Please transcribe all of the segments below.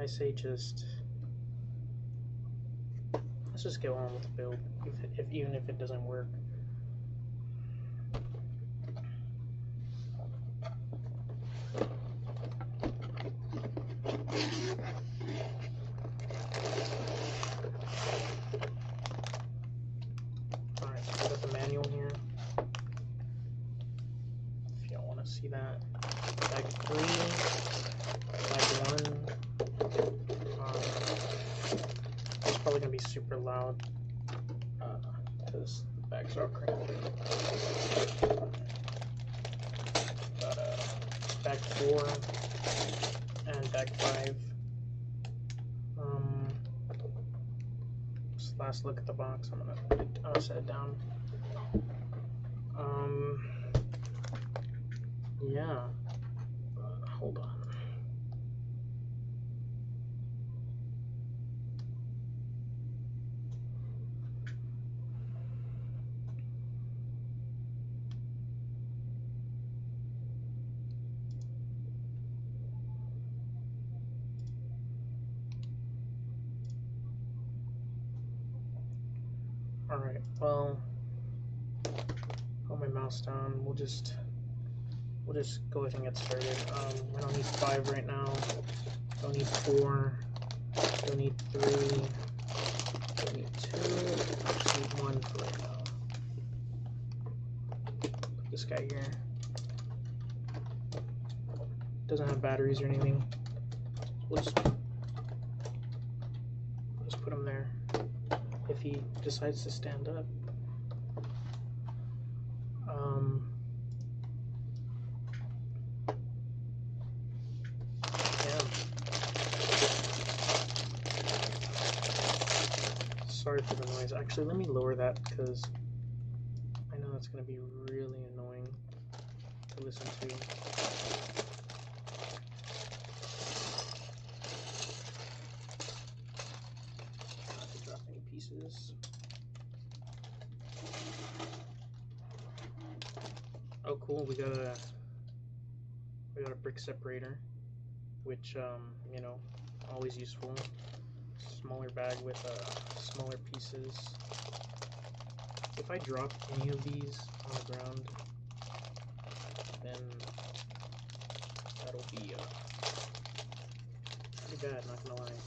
I say just let's just go on with the build, even if it doesn't work. Alright, so I got the manual here. If y'all want to see that. Bag 3, bag 1. It's probably going to be super loud because the bags are cranked. Got bag 4 and bag 5. Just last look at the box. I'm gonna set it down. Yeah. Hold on. Alright, well, put my mouse down. We'll just go ahead and get started. I don't need 5 right now. Don't need 4. Don't need 3. Don't need 2. Just need 1 for right now. Put this guy here. Doesn't have batteries or anything. We'll just put him there. If he decides to stand up. Yeah. Sorry for the noise. Actually, let me lower that because I know that's going to be really annoying to listen to. Not to drop any pieces. Oh, cool! We got a brick separator, which you know, always useful. Smaller bag with smaller pieces. If I drop any of these on the ground, then that'll be pretty bad, not gonna lie.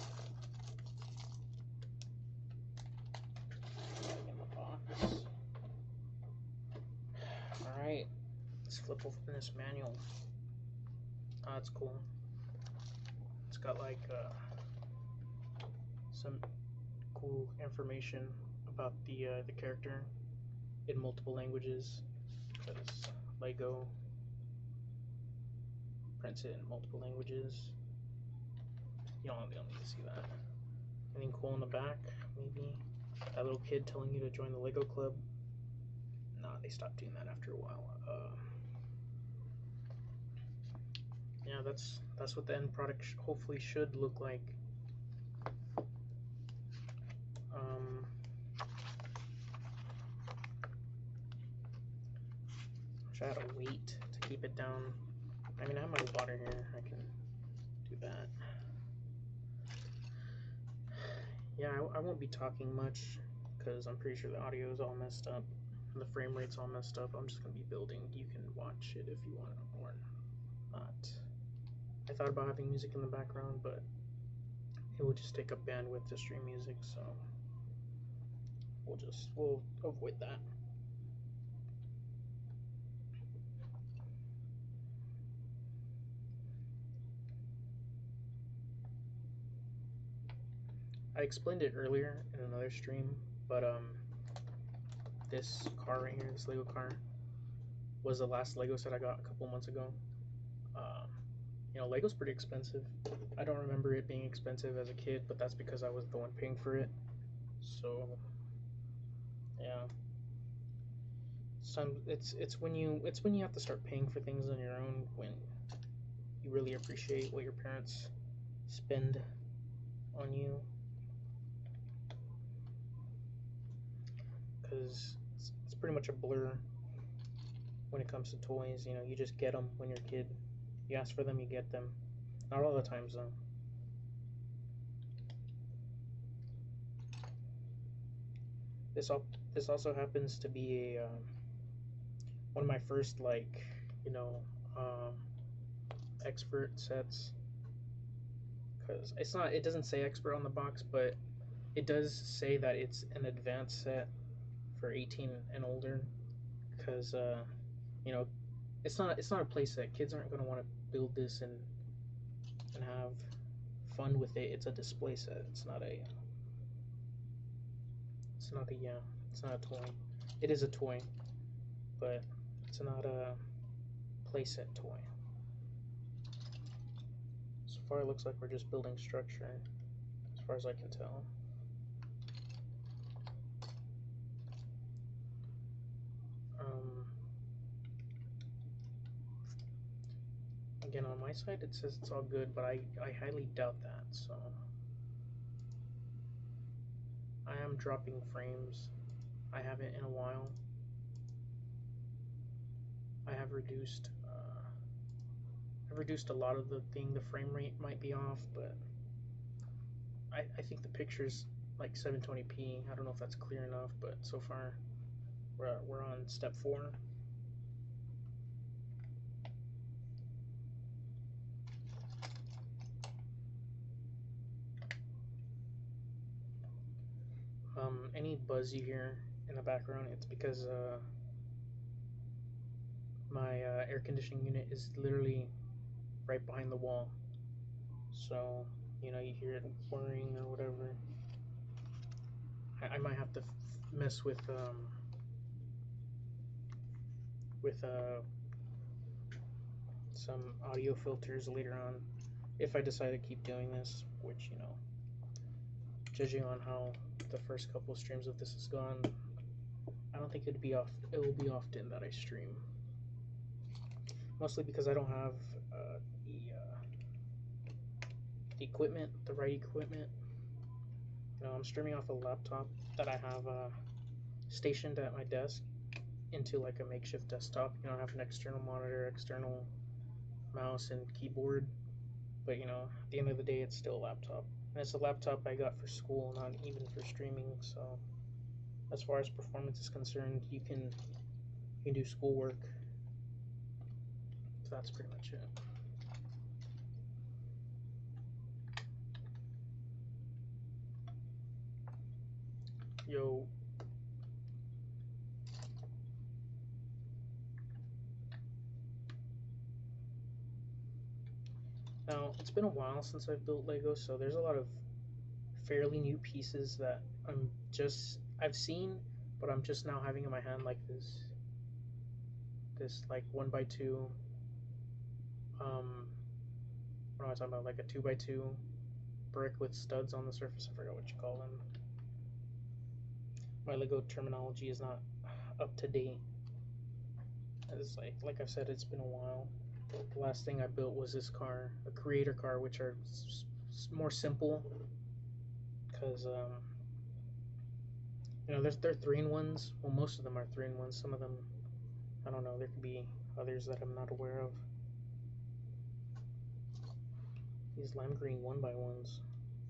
In the box. Alright, let's flip open this manual. Oh, that's cool. It's got like some cool information about the character in multiple languages, because Lego prints it in multiple languages. You don't need to see that. Anything cool in the back? Maybe that little kid telling you to join the Lego club. Nah, they stopped doing that after a while. Yeah, that's what the end product hopefully should look like. Wish I had a weight to keep it down. I mean, I have my water here. I can do that. Yeah, I won't be talking much because I'm pretty sure the audio is all messed up and the frame rate's all messed up. I'm just gonna be building. You can watch it if you want or not. I thought about having music in the background, but it would just take up bandwidth to stream music, so we'll avoid that. I explained it earlier in another stream, but this car right here, this Lego car, was the last Lego set I got a couple months ago. You know, Lego's pretty expensive. I don't remember it being expensive as a kid, but that's because I was the one paying for it. So, yeah. It's when you have to start paying for things on your own when you really appreciate what your parents spend on you. Because it's pretty much a blur when it comes to toys. You know, you just get them when you're a kid. You ask for them, you get them. Not all the times, though. This this also happens to be a one of my first you know um, expert sets, because it doesn't say expert on the box, but it does say that it's an advanced set for 18 and older, because you know it's not a play set. Kids aren't going to want to build this and have fun with it. It's a display set. It's not a toy. It is a toy, but it's not a playset toy. So far, it looks like we're just building structure, as far as I can tell. Again, on my side, it says it's all good, but I highly doubt that. So I am dropping frames. I haven't in a while. I have reduced. I've reduced a lot of the frame rate might be off, but I think the picture's like 720p. I don't know if that's clear enough, but so far we're on step 4. Any buzz you hear in the background, it's because my air conditioning unit is literally right behind the wall. So, you hear it whirring or whatever. I might have to mess with some audio filters later on if I decide to keep doing this, which, judging on how the first couple streams of this has gone, I don't think it will be often that I stream. Mostly because I don't have the equipment, the right equipment. I'm streaming off a laptop that I have stationed at my desk into like a makeshift desktop. I have an external monitor, external mouse, and keyboard. But at the end of the day, it's still a laptop. And it's a laptop I got for school, not even for streaming. So as far as performance is concerned, you can do schoolwork. So that's pretty much it. Yo. Now, it's been a while since I've built Lego, so there's a lot of fairly new pieces that I've seen, but I'm just now having in my hand, like this like 1x2, what am I talking about, like a 2x2 brick with studs on the surface. I forgot what you call them. My Lego terminology is not up to date. It's like I've said, it's been a while. The last thing I built was this car, a creator car, which are more simple, because they're 3-in-1s. Well, most of them are 3-in-1s. Some of them, I don't know, there could be others that I'm not aware of. These lime green 1x1s.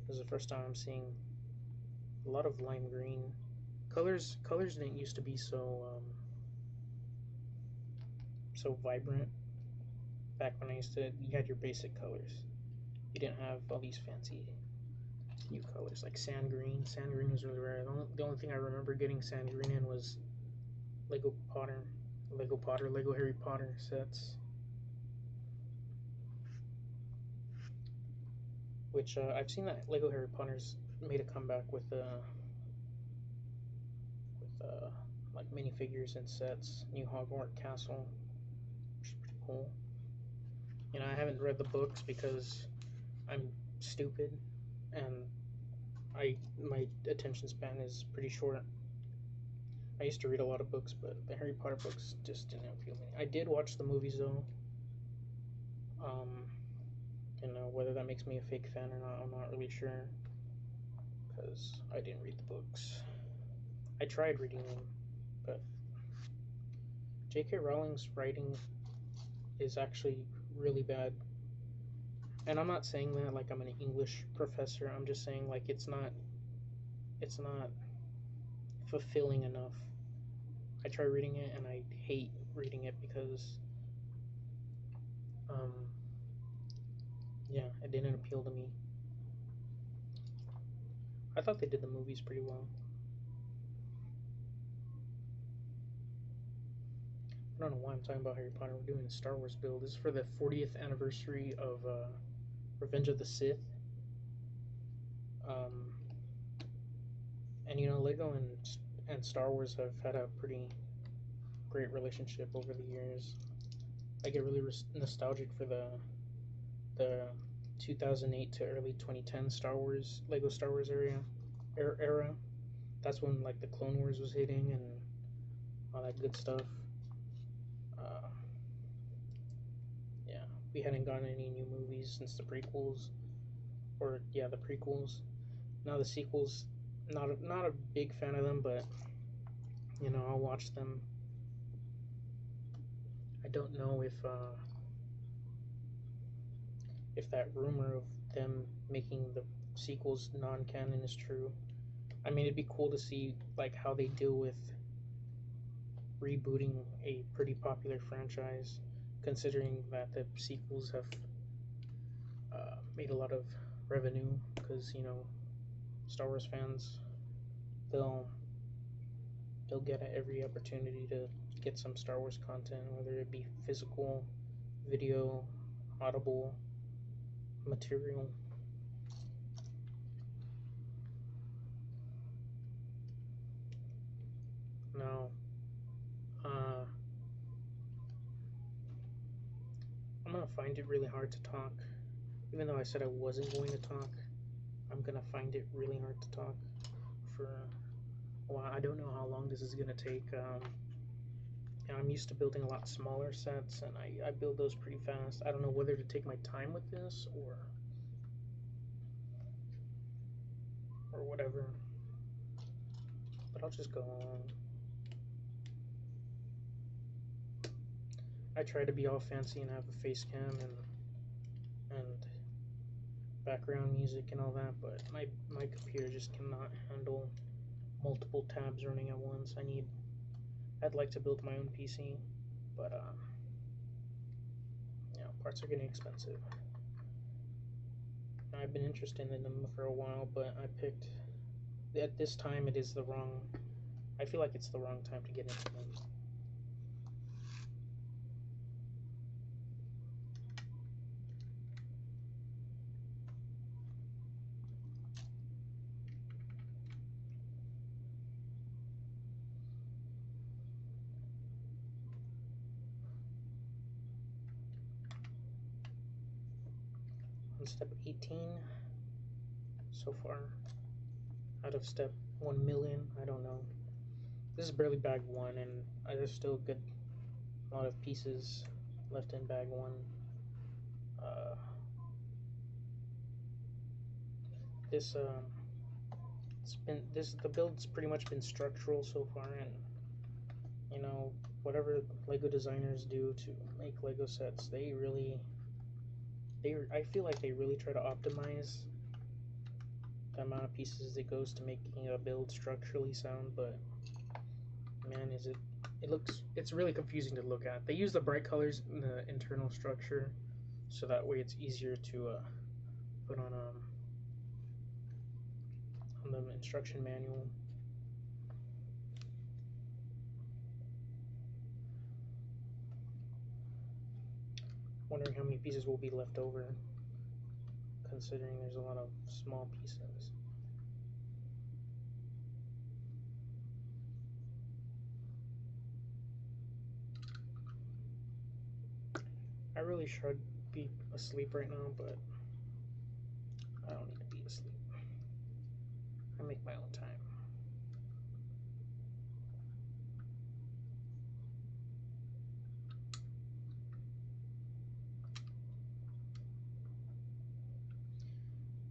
This is the first time I'm seeing a lot of lime green. Colors didn't used to be so vibrant. Back when you had your basic colors. You didn't have all these fancy new colors like sand green. Sand green was really rare. The only thing I remember getting sand green in was Lego Harry Potter sets, which I've seen that Lego Harry Potter's made a comeback with like minifigures and sets. New Hogwarts Castle, which is pretty cool. I haven't read the books because I'm stupid and my attention span is pretty short. I used to read a lot of books, but the Harry Potter books just didn't appeal to me. I did watch the movies though. Whether that makes me a fake fan or not, I'm not really sure, because I didn't read the books. I tried reading them, but J.K. Rowling's writing is actually really bad. And I'm not saying that like I'm an English professor. I'm just saying like it's not fulfilling enough. I try reading it and I hate reading it because, um, yeah, it didn't appeal to me. I thought they did the movies pretty well. I don't know why I'm talking about Harry Potter. We're doing a Star Wars build. This is for the 40th anniversary of Revenge of the Sith. And you know, Lego and Star Wars have had a pretty great relationship over the years. I get really nostalgic for the 2008 to early 2010 Lego Star Wars era. That's when like the Clone Wars was hitting and all that good stuff. Yeah, we hadn't gotten any new movies since the prequels, the prequels. Now the sequels, not a big fan of them, but you know, I'll watch them. I don't know if that rumor of them making the sequels non-canon is true. I mean, it'd be cool to see like how they deal with rebooting a pretty popular franchise, considering that the sequels have made a lot of revenue. Because you know, Star Wars fans, they'll get at every opportunity to get some Star Wars content, whether it be physical, video, audible material. Now, I'm gonna find it really hard to talk. Even though I said I wasn't going to talk, I'm gonna find it really hard to talk for a while. I don't know how long this is gonna take. I'm used to building a lot smaller sets, and I build those pretty fast. I don't know whether to take my time with this or whatever, but I'll just go on. I try to be all fancy and have a face cam and background music and all that, but my computer just cannot handle multiple tabs running at once. I'd like to build my own PC, but you know, parts are getting expensive. I've been interested in them for a while, but at this time I feel like it's the wrong time to get into them. On step 18 so far, out of step 1 million. I don't know. This is barely bag 1, and there's still a good lot of pieces left in bag 1. The build's pretty much been structural so far, and you know, whatever Lego designers do to make Lego sets, I feel like they really try to optimize the amount of pieces it goes to making a build structurally sound, but man, it's really confusing to look at. They use the bright colors in the internal structure, so that way it's easier to put on the instruction manual. Wondering how many pieces will be left over, considering there's a lot of small pieces. I really should be asleep right now, but I don't need to be asleep. I make my own time.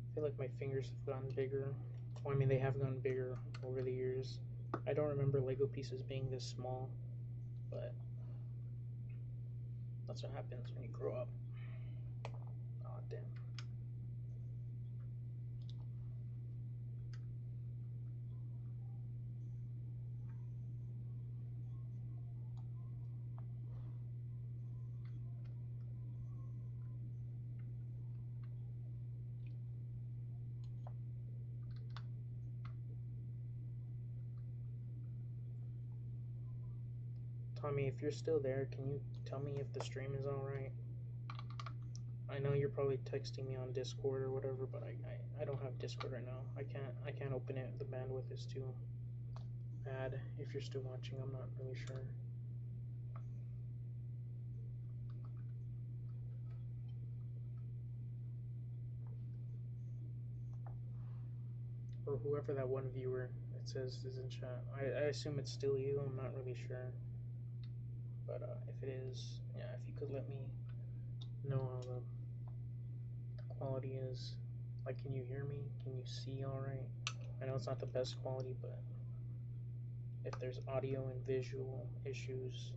I feel like my fingers have gotten bigger. Well, I mean, they have gotten bigger over the years. I don't remember Lego pieces being this small, but that's what happens when you grow up. Aw, damn. Tommy, if you're still there, can you tell me if the stream is alright? I know you're probably texting me on Discord or whatever, but I don't have Discord right now. I can't open it. The bandwidth is too bad. If you're still watching, I'm not really sure. Or whoever that one viewer it says is in chat. I assume it's still you. I'm not really sure. But if it is, yeah, if you could let me know how the quality is. Like, can you hear me? Can you see alright? I know it's not the best quality, but if there's audio and visual issues,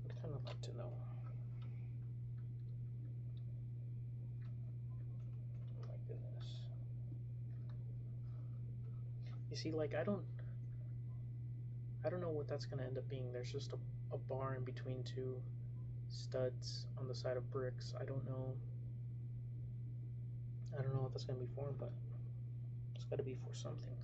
I'd kind of like to know. Oh my goodness. You see, like, I don't know what that's gonna end up being. There's just a bar in between two studs on the side of bricks. I don't know what that's gonna be for, but it's gotta be for something.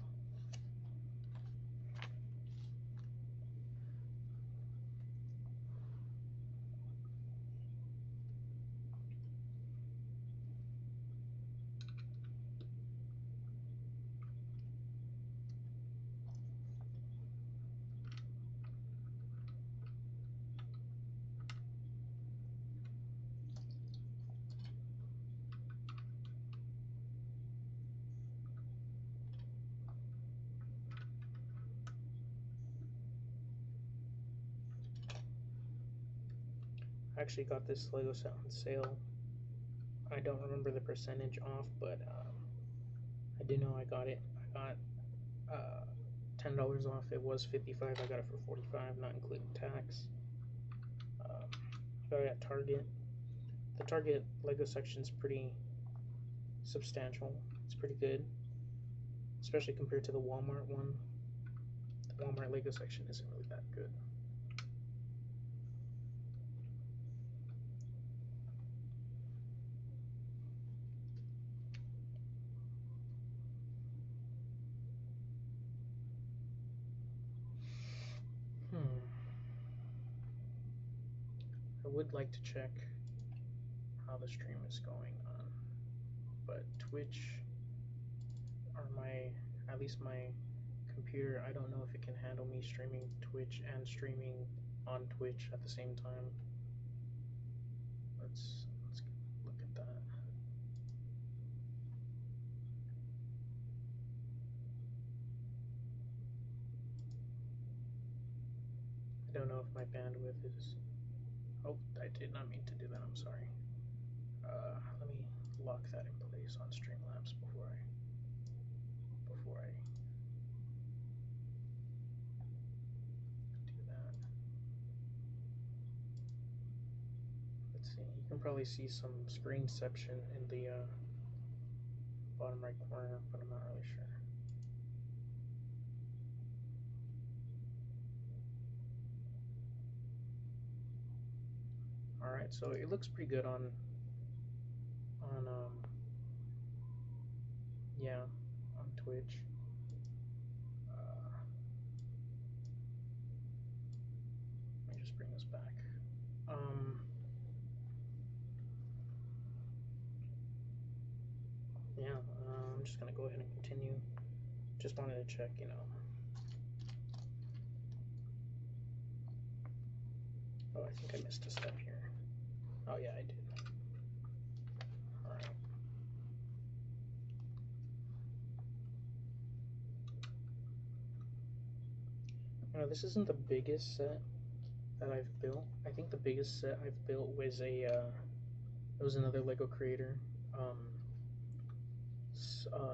I actually got this Lego set on sale. I don't remember the percentage off, but I do know I got it. I got $10 off. It was $55. I got it for $45, not including tax. I got it at Target. The Target Lego section is pretty substantial. It's pretty good, especially compared to the Walmart one. The Walmart Lego section isn't really that good. I would like to check how the stream is going on, but Twitch, or at least my computer, I don't know if it can handle me streaming Twitch and streaming on Twitch at the same time. Let's look at that. I don't know if my bandwidth is. Oh, I did not mean to do that. I'm sorry. Let me lock that in place on Streamlabs before I do that. Let's see. You can probably see some screenception in the bottom right corner, but I'm not really sure. Alright, so it looks pretty good on Twitch. Let me just bring this back. Yeah, I'm just gonna go ahead and continue. Just wanted to check, you know. Oh, I think I missed a step here. Oh yeah, I did. Alright. Now, this isn't the biggest set that I've built. I think the biggest set I've built was it was another Lego Creator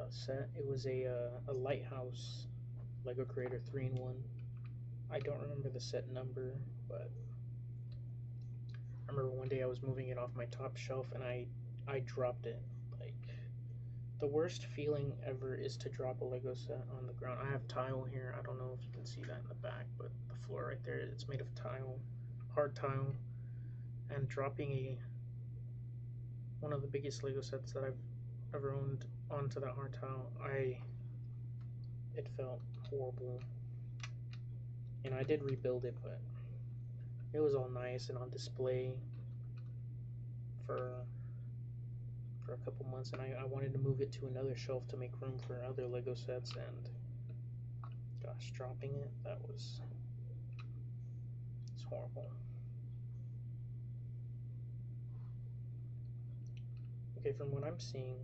set. It was a lighthouse Lego Creator 3-in-1. I don't remember the set number, but I remember one day I was moving it off my top shelf and I dropped it. Like, the worst feeling ever is to drop a Lego set on the ground. I have tile here. I don't know if you can see that in the back, but the floor right there, it's made of tile, hard tile, and dropping one of the biggest Lego sets that I've ever owned onto that hard tile, it felt horrible. You know, I did rebuild it, but it was all nice and on display for a couple months, and I wanted to move it to another shelf to make room for other Lego sets, and gosh, dropping it, it's horrible. Okay, from what I'm seeing,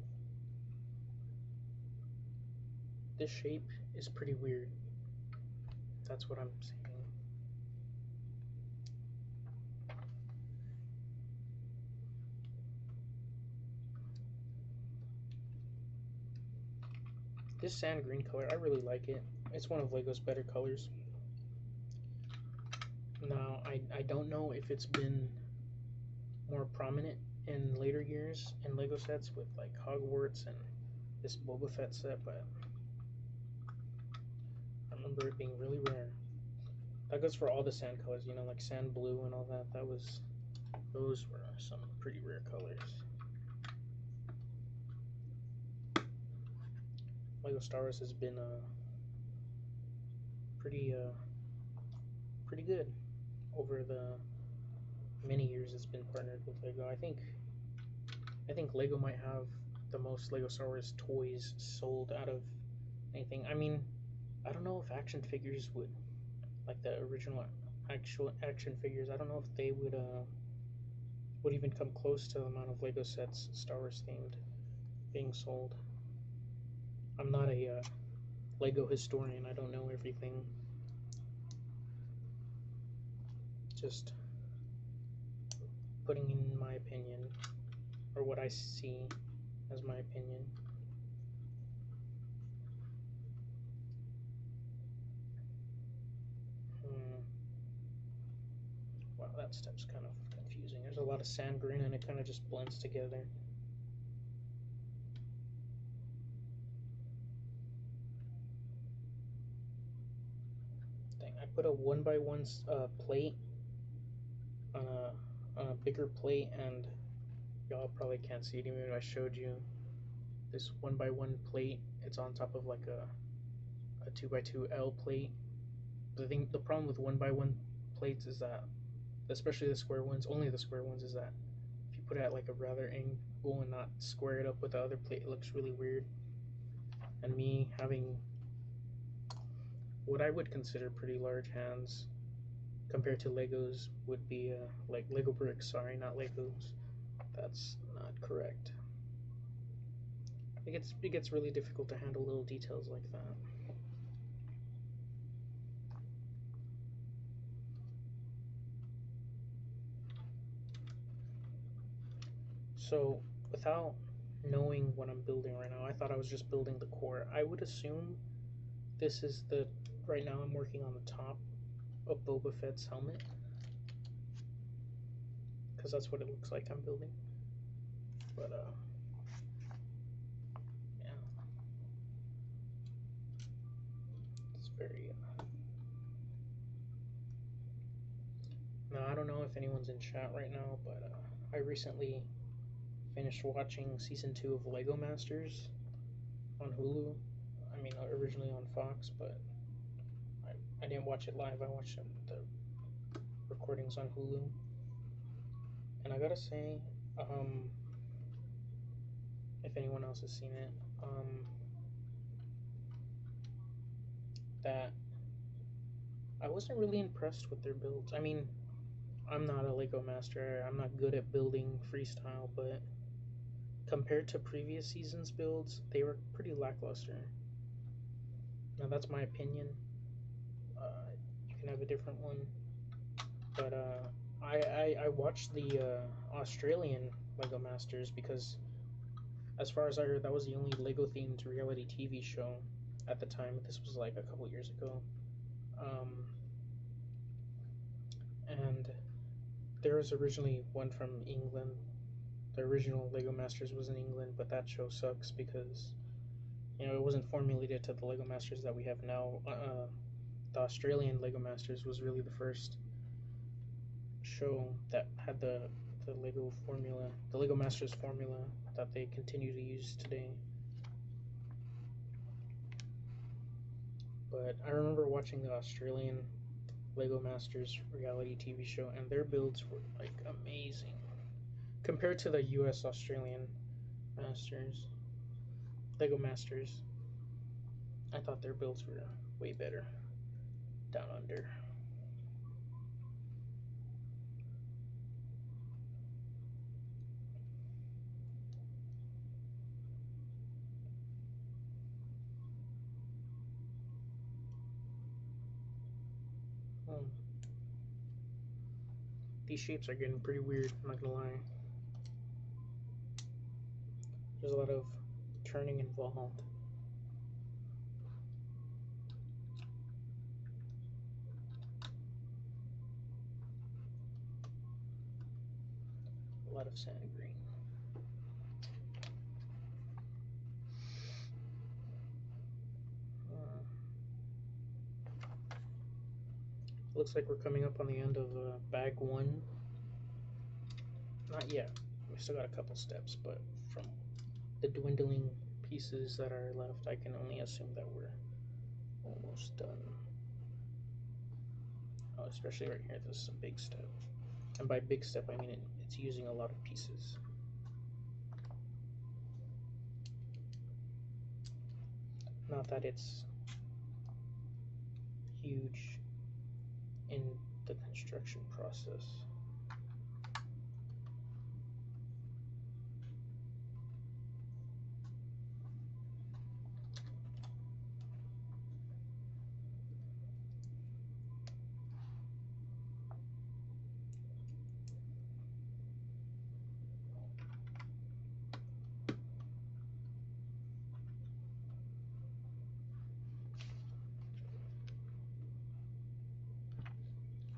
this shape is pretty weird. That's what I'm seeing. This sand green color, I really like it. It's one of Lego's better colors. Now, I don't know if it's been more prominent in later years in Lego sets with like Hogwarts and this Boba Fett set, but I remember it being really rare. That goes for all the sand colors, you know, like sand blue and all that. Those were some pretty rare colors. Lego Star Wars has been pretty good over the many years it's been partnered with Lego. I think Lego might have the most Lego Star Wars toys sold out of anything. I mean, I don't know if action figures would, like the original actual action figures, I don't know if they would even come close to the amount of Lego sets Star Wars themed being sold. I'm not a Lego historian. I don't know everything. Just putting in my opinion, or what I see as my opinion. Wow, that step's kind of confusing. There's a lot of sand green and it kind of just blends together. Dang, I put a 1x1 plate on a bigger plate, and y'all probably can't see it even if I showed you. This 1x1 plate, it's on top of like a 2x2 L plate. The problem with 1x1 plates is that, especially the square ones, only the square ones, is that if you put it at like a rather angle and not square it up with the other plate, it looks really weird. And me having what I would consider pretty large hands compared to Legos would be like Lego bricks, sorry, not Legos. That's not correct. It gets really difficult to handle little details like that. So, without knowing what I'm building right now, I thought I was just building the core. I would assume this is right now I'm working on the top of Boba Fett's helmet, because that's what it looks like I'm building. But, yeah. It's very, now, I don't know if anyone's in chat right now, but I recently finished watching season 2 of Lego Masters on Hulu. I mean, originally on Fox, but I didn't watch it live. I watched the recordings on Hulu. And I gotta say, if anyone else has seen it, that I wasn't really impressed with their builds. I mean, I'm not a Lego master. I'm not good at building freestyle, but compared to previous seasons' builds, they were pretty lackluster. Now, that's my opinion. You can have a different one. But I watched the Australian Lego Masters because, as far as I heard, that was the only Lego-themed reality TV show at the time. This was like a couple years ago. And there was originally one from England. The original Lego Masters was in England, but that show sucks because, you know, it wasn't formulated to the Lego Masters that we have now. The Australian Lego Masters was really the first show that had the Lego formula, the Lego Masters formula that they continue to use today. But I remember watching the Australian Lego Masters reality TV show, and their builds were like amazing compared to the U.S. Australian Masters. Lego Masters, I thought their builds were way better down under. These shapes are getting pretty weird, I'm not gonna lie. There's a lot of turning involved. A lot of sand green. Looks like we're coming up on the end of bag 1. Not yet. We still got a couple steps, but from the dwindling pieces that are left, I can only assume that we're almost done. Oh, especially right here, this is a big step. And by big step, I mean it's using a lot of pieces. Not that it's huge in the construction process.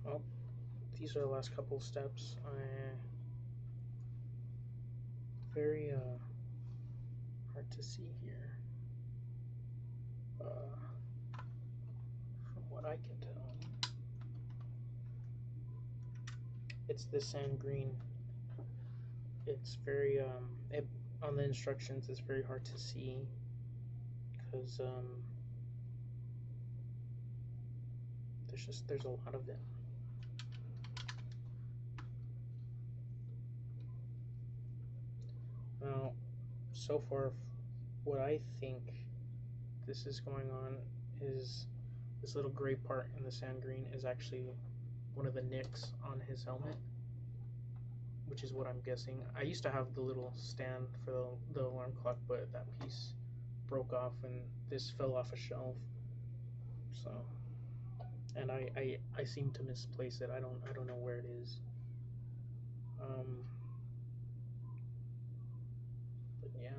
Well, these are the last couple steps. Very hard to see here. From what I can tell, it's the sand green. It's very on the instructions. It's very hard to see because there's a lot of it. Now, so far, what I think this is going on is this little gray part in the sand green is actually one of the nicks on his helmet, which is what I'm guessing. I used to have the little stand for the alarm clock, but that piece broke off and this fell off a shelf. So, and I seem to misplace it. I don't know where it is. But yeah.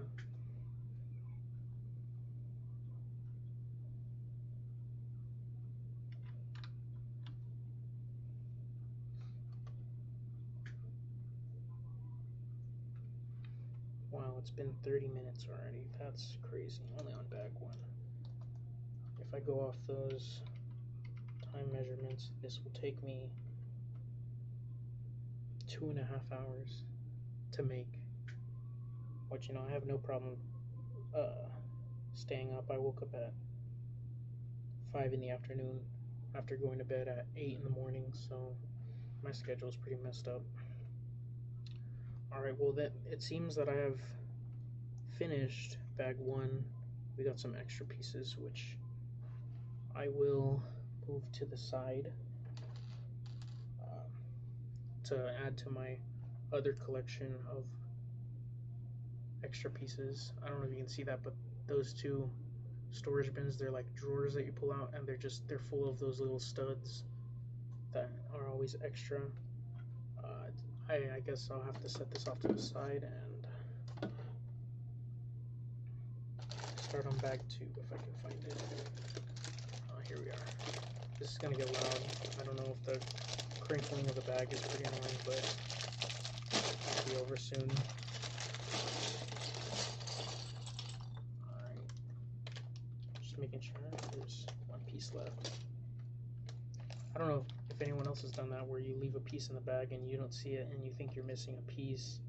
Wow, it's been 30 minutes already. That's crazy. Only on bag 1. If I go off those time measurements, this will take me 2.5 hours to make. Which, you know, I have no problem staying up. I woke up at 5 in the afternoon after going to bed at 8 in the morning, so my schedule is pretty messed up. Alright, well, it seems that I have finished bag 1. We got some extra pieces, which I will move to the side to add to my other collection of extra pieces. I don't know if you can see that, but those two storage bins, they're like drawers that you pull out, and they're full of those little studs that are always extra. I guess I'll have to set this off to the side and start on bag 2 if I can find it. Here we are. This is gonna get loud. I don't know if the crinkling of the bag is pretty annoying, but it'll be over soon. Alright. Just making sure there's one piece left. I don't know if anyone else has done that, where you leave a piece in the bag and you don't see it and you think you're missing a piece,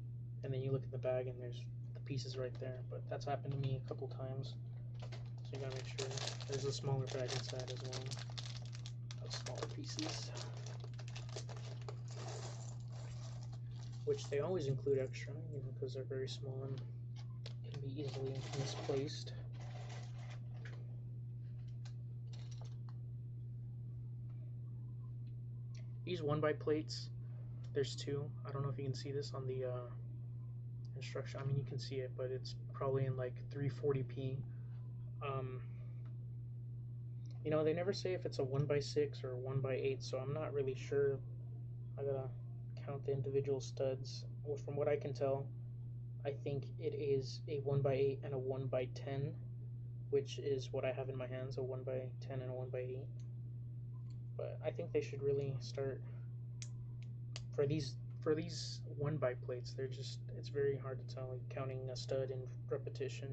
and then you look at the bag and there's the pieces right there. But that's happened to me a couple times, so you gotta make sure there's a smaller bag inside as well. smaller pieces, which they always include extra, you know, because they're very small and can be easily misplaced. These 1x plates, there's two. I don't know if you can see this on the instruction. I mean, you can see it, but it's probably in like 340p. You know, they never say if it's a 1x6 or a 1x8, so I'm not really sure. I gotta count the individual studs. Well, from what I can tell, I think it is a 1x8 and a 1x10, which is what I have in my hands, a 1x10 and a 1x8. But I think they should really start for these 1x plates. They're just, it's very hard to tell, like counting a stud in repetition.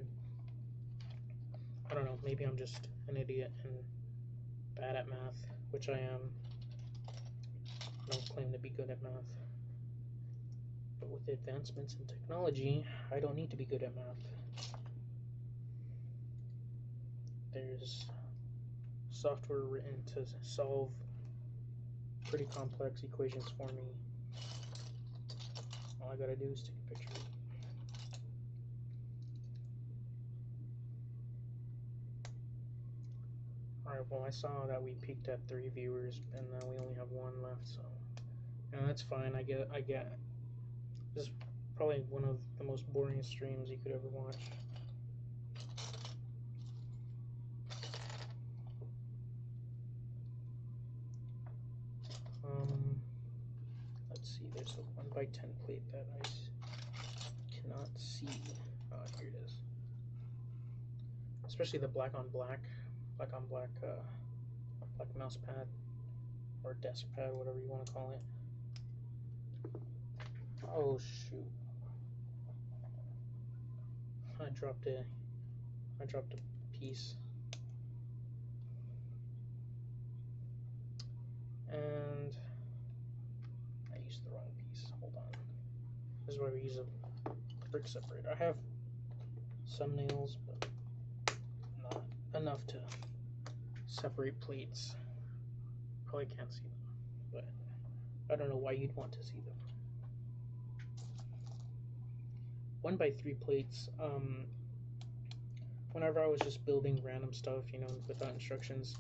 I don't know, maybe I'm just an idiot and bad at math, which I am. I don't claim to be good at math. But with advancements in technology, I don't need to be good at math. There's software written to solve pretty complex equations for me. All I gotta do is take a picture. Alright, well, I saw that we peaked at 3 viewers and now we only have 1 left, so that's fine. I get this is probably one of the most boring streams you could ever watch. Let's see, there's a 1x10 plate that I cannot see. Oh, here it is. Especially the black on black mouse pad or desk pad, whatever you want to call it. Oh shoot! I dropped a piece, and I used the wrong piece. Hold on. This is why we use a brick separator. I have some nails, but not enough to separate plates. Probably can't see them, but I don't know why you'd want to see them. 1x3 plates. Whenever I was just building random stuff, you know, without instructions,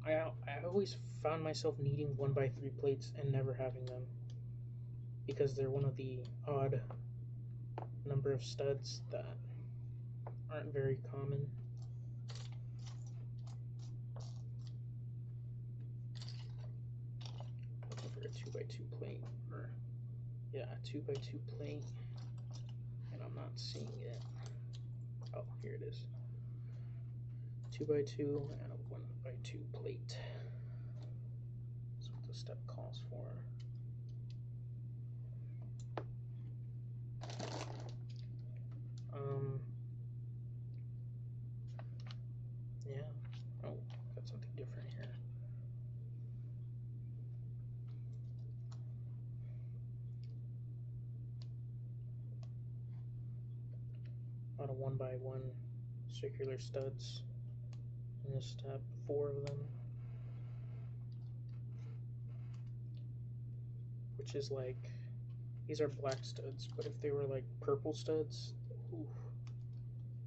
I always found myself needing 1x3 plates and never having them, because they're one of the odd number of studs that aren't very common. Looking for a 2x2 plate, or yeah, a 2x2 plate, and I'm not seeing it. Oh, here it is. 2x2 and a 1x2 plate. That's what the step calls for. Yeah. Oh, got something different here. About a 1x1 circular studs in this step, 4 of them, which is like, these are black studs, but if they were like purple studs, oof,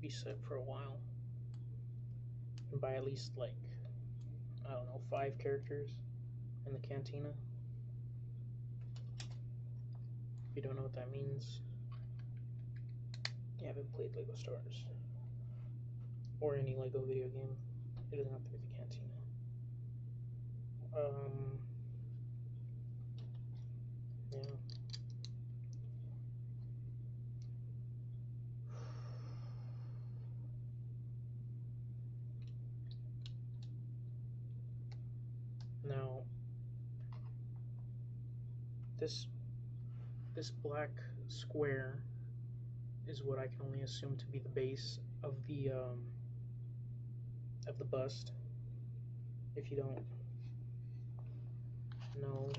be set for a while. And by at least like, I don't know, 5 characters in the cantina. If you don't know what that means, you haven't played Lego Stars or any Lego video game. It doesn't have to be the cantina. Yeah. Now, this black square is what I can only assume to be the base of the bust. If you don't know,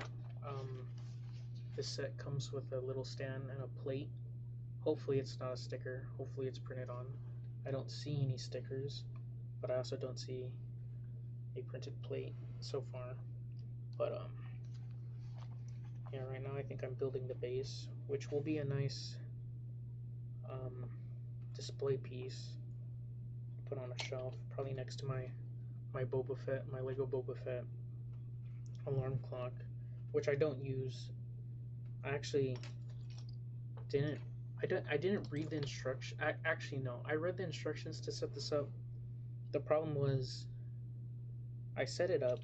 this set comes with a little stand and a plate. Hopefully it's not a sticker. Hopefully it's printed on. I don't see any stickers, but I also don't see a printed plate. so far. But yeah, right now I think I'm building the base, which will be a nice display piece to put on a shelf, probably next to my Boba Fett, my Lego Boba Fett alarm clock, which I don't use. I actually didn't. I didn't read the instructions. Actually, no. I read the instructions to set this up. The problem was I set it up,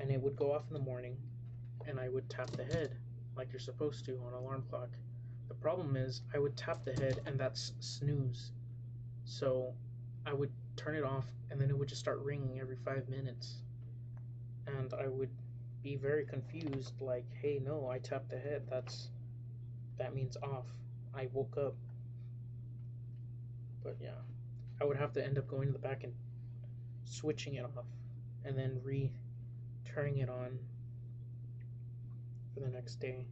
and it would go off in the morning, and I would tap the head like you're supposed to on an alarm clock. The problem is I would tap the head, and that's snooze. So I would turn it off, and then it would just start ringing every 5 minutes, and I would be very confused. Like, hey, no, I tapped the head. That means off. I woke up. But yeah, I would have to end up going to the back and switching it off, and then turning it on for the next day.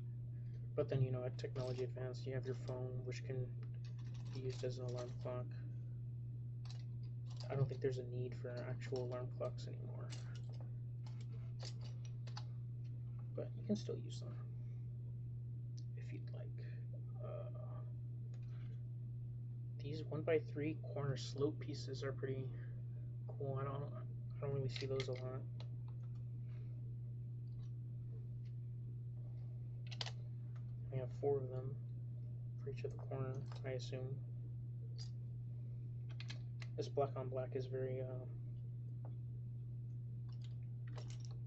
But then, at technology advanced, you have your phone, which can be used as an alarm clock. I don't think there's a need for actual alarm clocks anymore, but you can still use them if you'd like. These 1x3 corner slope pieces are pretty cool. I don't really see those a lot. I have 4 of them for each of the corner, I assume. This black on black is very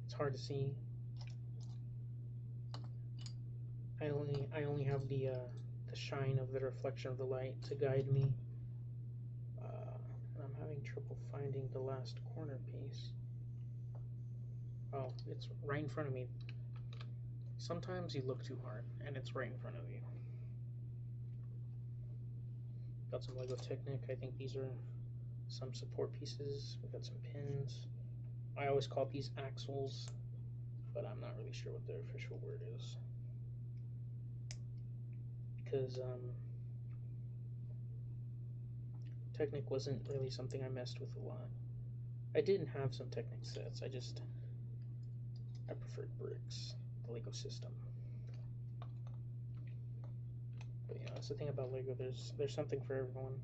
it's hard to see. I only have the shine of the reflection of the light to guide me, and I'm having trouble finding the last corner piece. Oh, it's right in front of me. Sometimes you look too hard, and it's right in front of you. Got some Lego Technic. I think these are some support pieces. We've got some pins. I always call these axles, but I'm not really sure what the official word is, because Technic wasn't really something I messed with a lot. I didn't have some Technic sets. I preferred bricks, the Lego system. But yeah, that's the thing about Lego. There's something for everyone.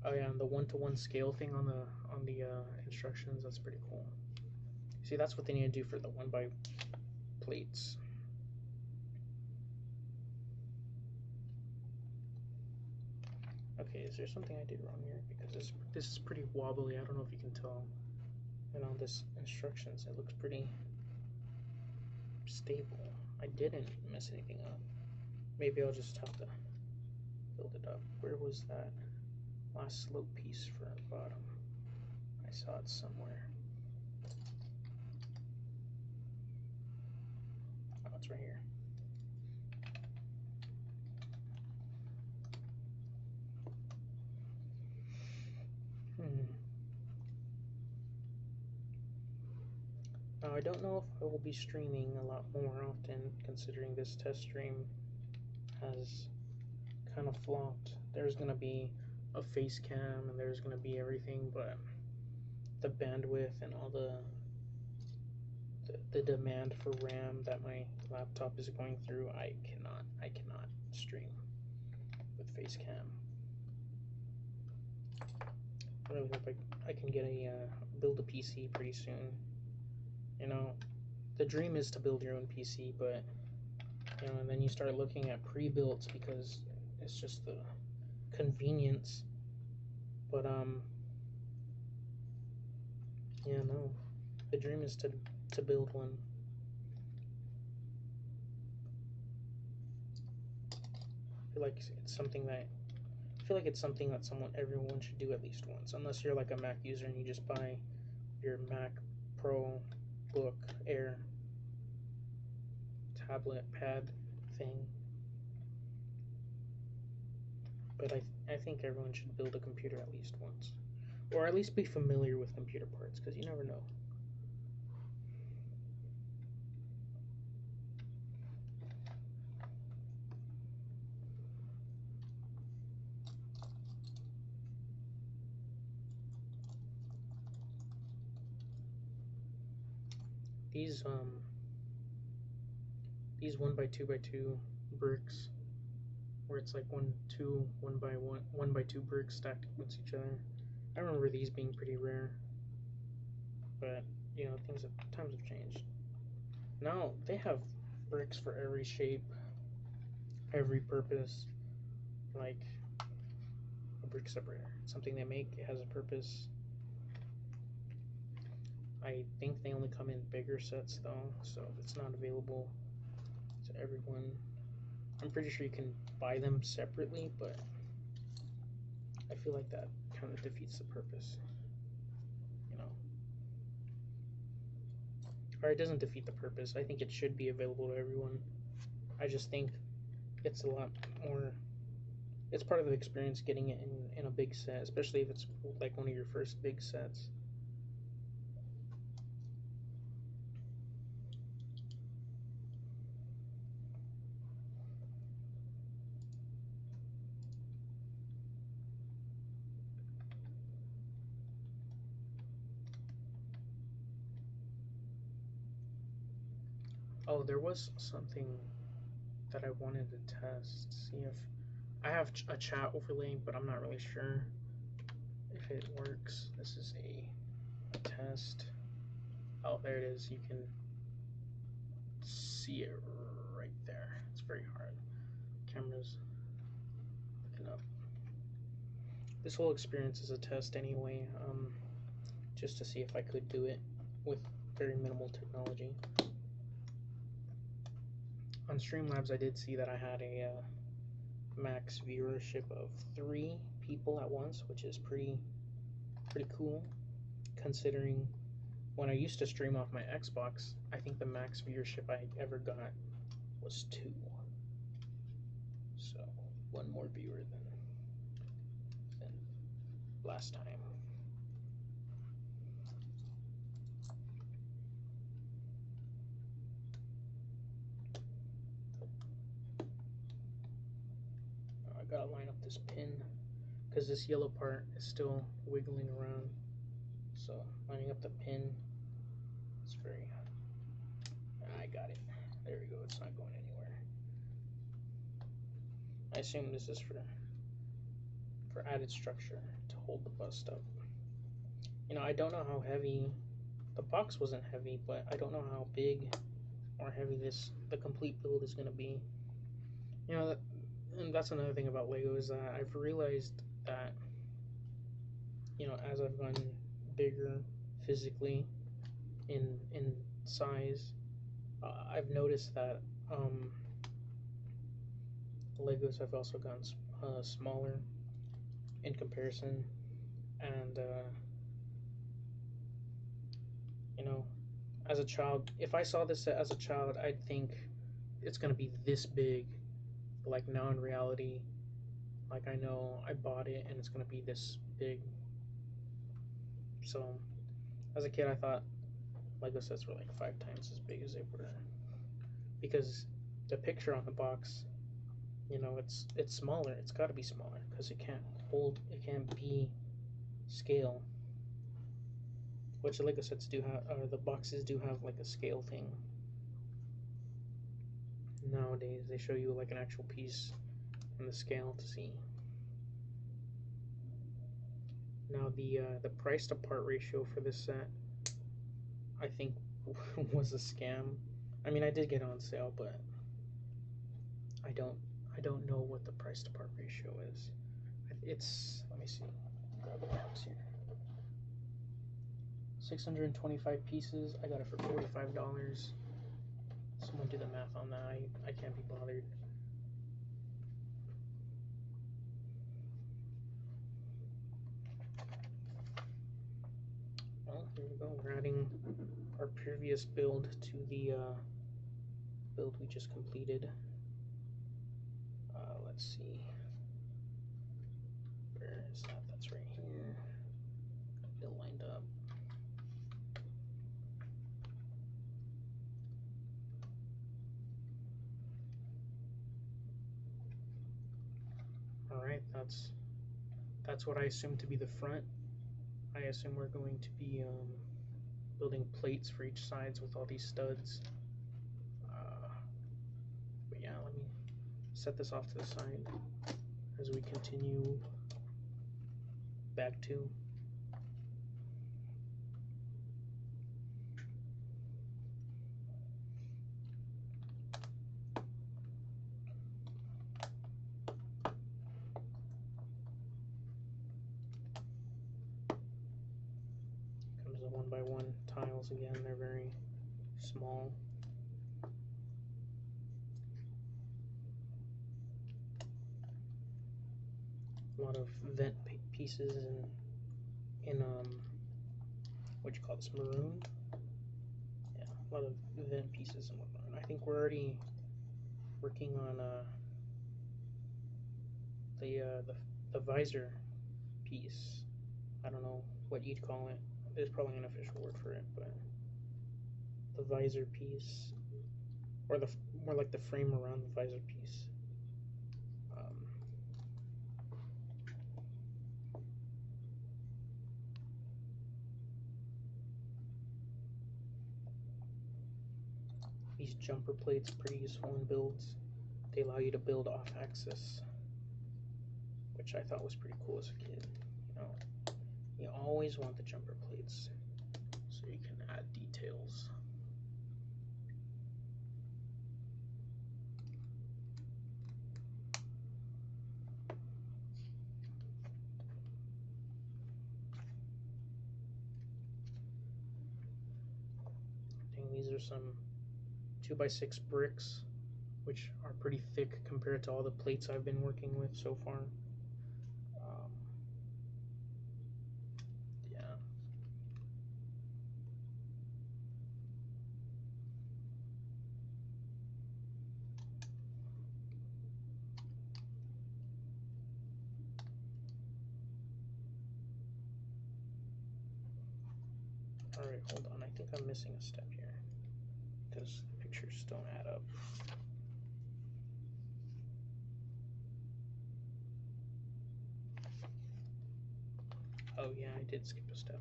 Oh yeah, and the 1-to-1 scale thing on the instructions, that's pretty cool. See, that's what they need to do for the 1x plates. Okay, is there something I did wrong here? Because this is pretty wobbly. I don't know if you can tell. And on this instructions, it looks pretty stable. I didn't mess anything up. Maybe I'll just have to build it up. Where was that last slope piece for the bottom? I saw it somewhere. Oh, it's right here. Now, I don't know if I will be streaming a lot more often, considering this test stream has kind of flopped. There's going to be a face cam, and there's going to be everything, but the bandwidth and all the demand for RAM that my laptop is going through, I cannot stream with face cam. I really hope I can get build a PC pretty soon. The dream is to build your own PC, but and then you start looking at pre-builts because it's just the convenience. But yeah, no, the dream is to build one. I feel like it's something that everyone should do at least once, unless you're like a Mac user and you just buy your Mac Pro Book Air tablet pad thing. But I think everyone should build a computer at least once, or at least be familiar with computer parts, because you never know. these 1x2x2 bricks, where it's like 1x2 bricks stacked against each other. I remember these being pretty rare, but you know, times have changed. Now they have bricks for every shape, every purpose. Like a brick separator, something they make, it has a purpose. I think they only come in bigger sets though, so it's not available to everyone. I'm pretty sure you can buy them separately, but I feel like that kind of defeats the purpose, you know. Or it doesn't defeat the purpose. I think it should be available to everyone. I just think it's a lot more, it's part of the experience getting it in a big set, especially if it's like one of your first big sets. Oh, there was something that I wanted to test. See if I have a chat overlay, but I'm not really sure if it works. This is a test. Oh, there it is. You can see it right there. It's very hard. Camera's looking up. This whole experience is a test anyway, just to see if I could do it with very minimal technology. On Streamlabs, I did see that I had a max viewership of 3 people at once, which is pretty cool, considering when I used to stream off my Xbox, I think the max viewership I ever got was 2. So 1 more viewer than last time. I gotta line up this pin because this yellow part is still wiggling around. So lining up the pin is very. I got it. There we go. It's not going anywhere. I assume this is for added structure to hold the bust up. You know, I don't know how heavy the box wasn't heavy, but I don't know how big or heavy the complete build is going to be. You know, and that's another thing about Lego is that I've realized that, you know, as I've gotten bigger physically in size, I've noticed that Legos have also gotten smaller in comparison, and you know, as a child, if I saw this set as a child, I'd think it's gonna be this big. Like now in reality, like I know I bought it and it's gonna be this big. So as a kid, I thought Lego sets were like 5 times as big as they were, because the picture on the box, you know, it's smaller. It's got to be smaller because it can't be scale. Which the Lego sets do have, or the boxes do have like a scale thing. Nowadays, they show you like an actual piece on the scale to see. Now the price to part ratio for this set, I think, was a scam. I mean, I did get it on sale, but I don't know what the price to part ratio is. It's, let me see, grab the box here. 625 pieces. I got it for $45. Someone do the math on that. I can't be bothered. Well, here we go. We're adding our previous build to the build we just completed. Let's see. Where is that? That's right here. Got it lined up. Alright, that's what I assume to be the front. I assume we're going to be building plates for each sides with all these studs. But yeah, let me set this off to the side as we continue back to. Comes the 1x1 tiles again, they're very small. A lot of vent pieces in what you call this, maroon? Yeah, a lot of vent pieces in maroon. I think we're already working on the visor piece. I don't know what you'd call it. There's probably an official word for it, but the visor piece, or the more like the frame around the visor piece. These jumper plates are pretty useful in builds. They allow you to build off axis, which I thought was pretty cool as a kid. You know, you always want the jumper plates so you can add details. I think these are some 2x6 bricks, which are pretty thick compared to all the plates I've been working with so far. Yeah. Alright, hold on. I think I'm missing a step here because the pictures don't add up. Oh yeah, I did skip a step.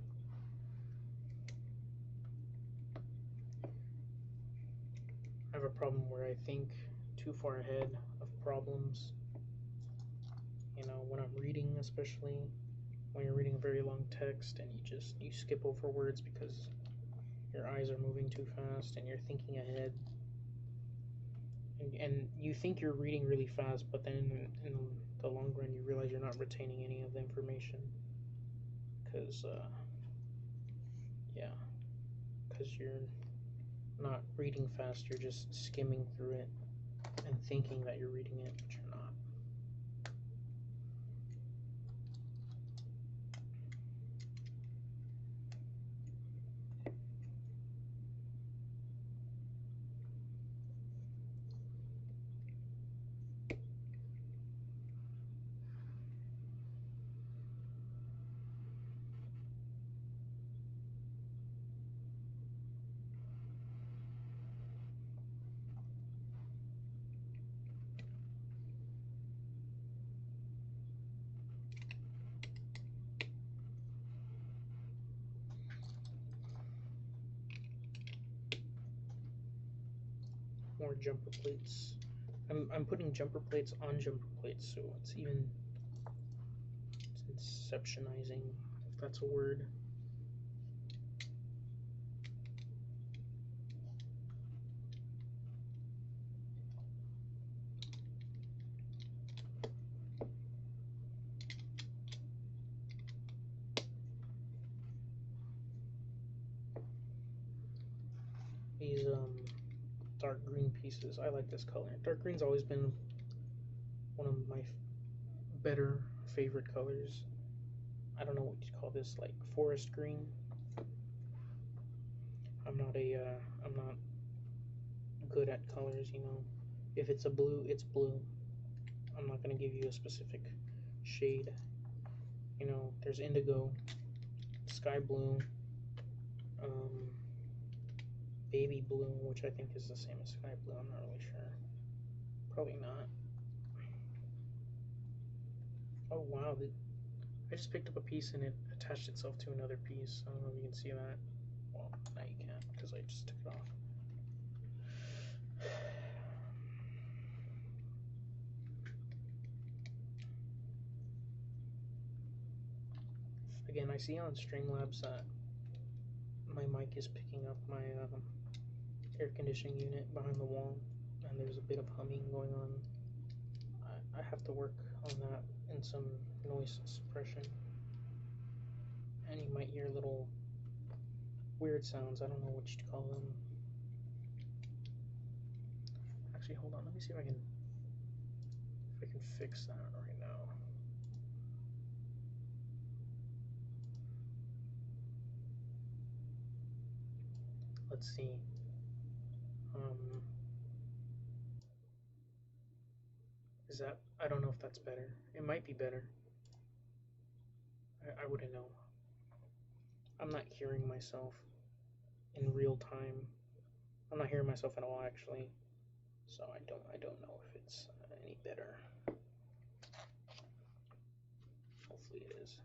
I have a problem where I think too far ahead of problems. You know, when I'm reading, especially when you're reading a very long text and you skip over words because your eyes are moving too fast and you're thinking ahead. And you think you're reading really fast, but then in the long run you realize you're not retaining any of the information. Because, you're not reading fast, you're just skimming through it and thinking that you're reading it, but you're not. More jumper plates. I'm putting jumper plates on jumper plates, so it's inceptionizing, if that's a word. These dark green pieces, I like this color. Dark green's always been one of my better favorite colors. I don't know what you'd call this, like forest green. I'm not good at colors, you know. If it's a blue, it's blue. I'm not gonna give you a specific shade. You know, there's indigo, sky blue, baby blue, which I think is the same as sky blue. I'm not really sure. Probably not. Oh wow, I just picked up a piece and it attached itself to another piece. I don't know if you can see that. Well, now you can't because I just took it off. Again, I see on Streamlabs that my mic is picking up my air conditioning unit behind the wall, and there's a bit of humming going on. I have to work on that in some noise suppression, and you might hear little weird sounds. I don't know what you'd call them. Actually, hold on. Let me see if I can fix that right now. Let's see. Is that? I don't know if that's better. It might be better. I wouldn't know. I'm not hearing myself in real time. I'm not hearing myself at all, actually. So I don't know if it's any better. Hopefully it is.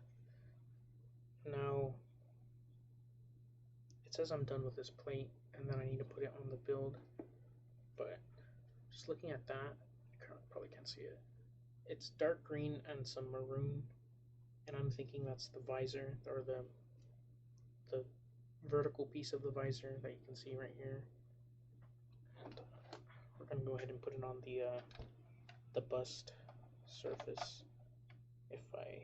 Now it says I'm done with this plate, and then I need to put it on the build. But just looking at that, you probably can't see it. It's dark green and some maroon, and I'm thinking that's the visor, or the vertical piece of the visor that you can see right here. And we're gonna go ahead and put it on the bust surface if I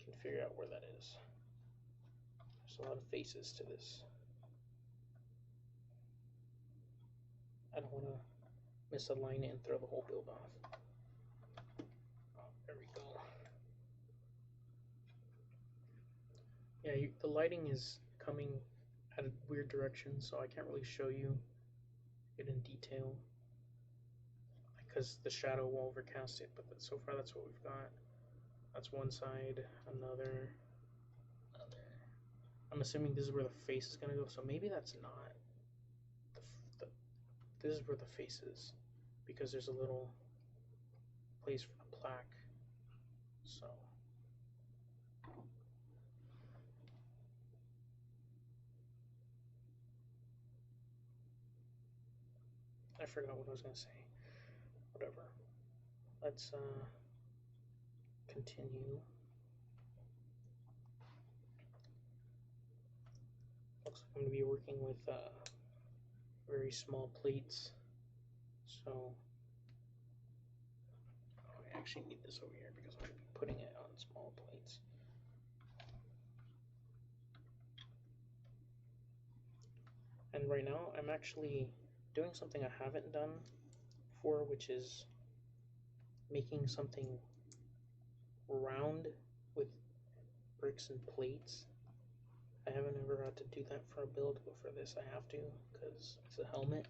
can figure out where that is. There's a lot of faces to this. I don't want to misalign it and throw the whole build off. Oh, there we go. Yeah, the lighting is coming at a weird direction, so I can't really show you it in detail because the shadow will overcast it, but so far that's what we've got. That's one side, another. I'm assuming this is where the face is going to go, so maybe that's not. This is where the face is, because there's a little place for the plaque, so. I forgot what I was going to say. Whatever. Let's continue. Looks like I'm going to be working with very small plates. So, I actually need this over here because I'm going to be putting it on small plates. And right now, I'm actually doing something I haven't done before, which is making something round with bricks and plates. I haven't ever had to do that for a build, but for this I have to because it's a helmet.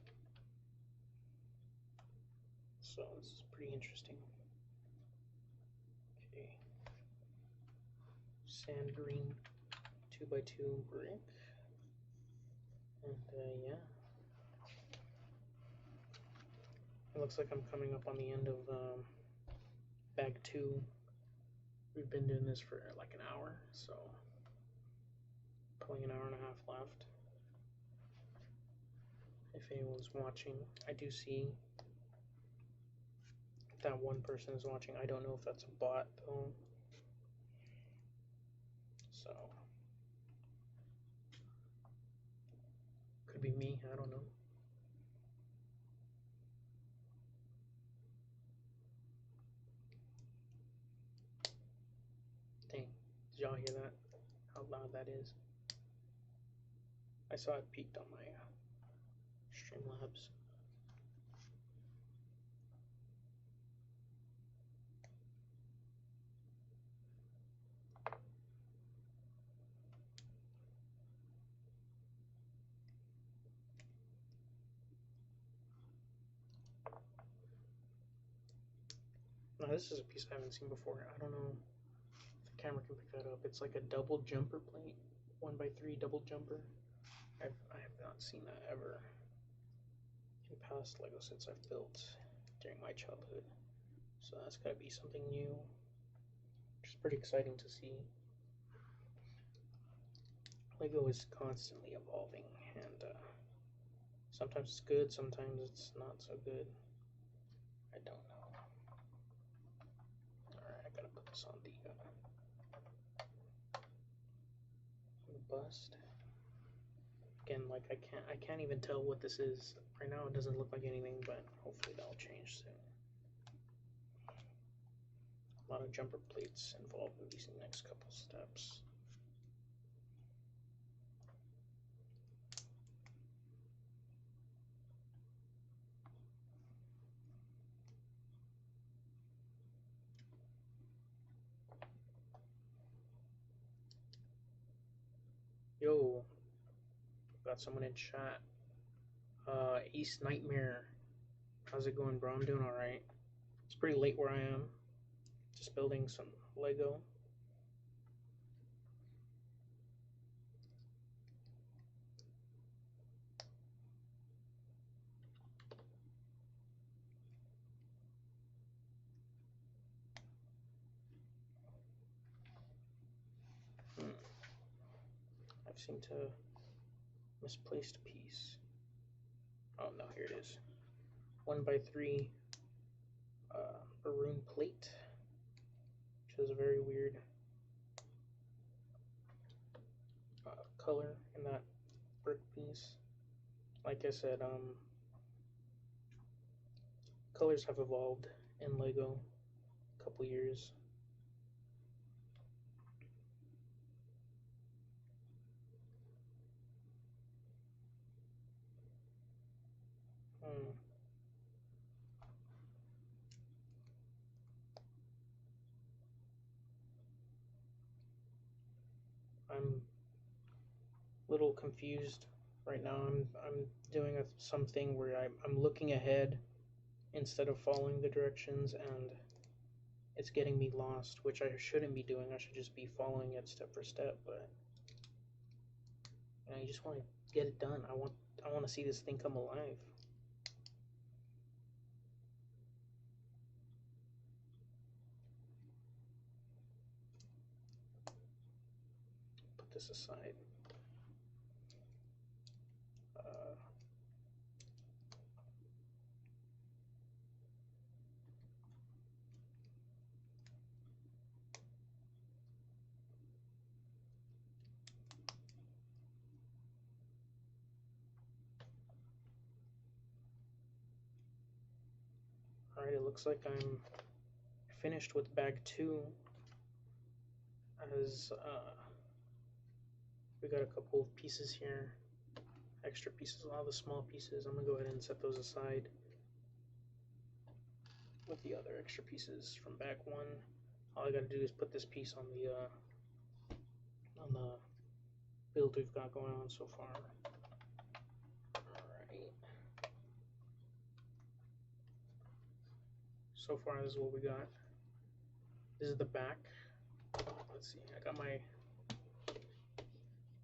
So this is pretty interesting. Okay. Sand green 2x2 brick. And yeah. It looks like I'm coming up on the end of bag 2. We've been doing this for like an hour, so probably an hour and a half left. If anyone's watching, I do see that one person is watching. I don't know if that's a bot though. So could be me, I don't know. Dang, did y'all hear that? How loud that is? I saw it peaked on my Streamlabs. Now this is a piece I haven't seen before. I don't know if the camera can pick that up. It's like a double jumper plate, 1x3 double jumper. I have not seen that ever in past Lego sets I've built during my childhood. So that's gotta be something new, which is pretty exciting to see. Lego is constantly evolving, and sometimes it's good, sometimes it's not so good. I don't know. Alright, I gotta put this on the bust. Again, like I can't even tell what this is. Right now it doesn't look like anything, but hopefully that'll change soon. A lot of jumper plates involved in these next couple steps. Yo, got someone in chat. East Nightmare. How's it going, bro? I'm doing alright. It's pretty late where I am. Just building some Lego. I've seemed to misplaced a piece. Oh no, here it is. 1x3 maroon plate, which is a very weird color in that brick piece. Like I said, colors have evolved in Lego a couple years. I'm a little confused right now. I'm doing something where I'm looking ahead instead of following the directions, and it's getting me lost, which I shouldn't be doing. I should just be following it step for step. But you just want to get it done. I want to see this thing come alive. Put this aside. Alright, it looks like I'm finished with bag 2. As we got a couple of pieces here, extra pieces, all the small pieces. I'm gonna go ahead and set those aside with the other extra pieces from bag 1. All I gotta do is put this piece on the build we've got going on so far. Alright. So far, this is what we got. This is the back. Let's see, I got my...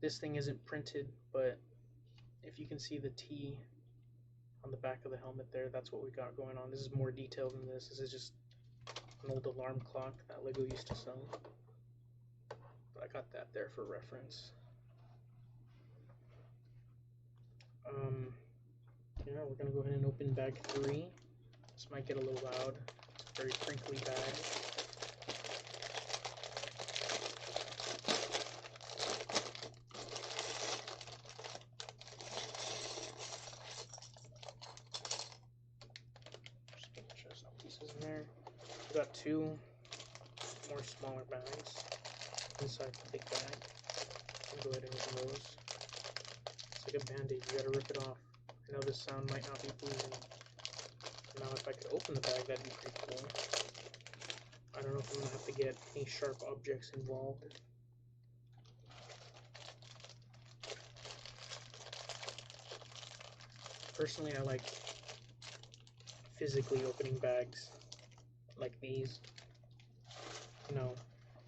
This thing isn't printed, but if you can see the T on the back of the helmet there, that's what we got going on. This is more detailed than this. This is just an old alarm clock that Lego used to sell. But I got that there for reference. Yeah, we're gonna go ahead and open bag 3. This might get a little loud. It's a very crinkly bag. Just making sure there's no pieces in there. We got 2 more smaller bags inside the big bag. I'll go ahead and open those. It's like a band-aid, you gotta rip it off. I know this sound might not be pleasing. Now if I could open the bag, that'd be pretty cool. I don't know if I'm gonna have to get any sharp objects involved. Personally, I like physically opening bags like these. You know,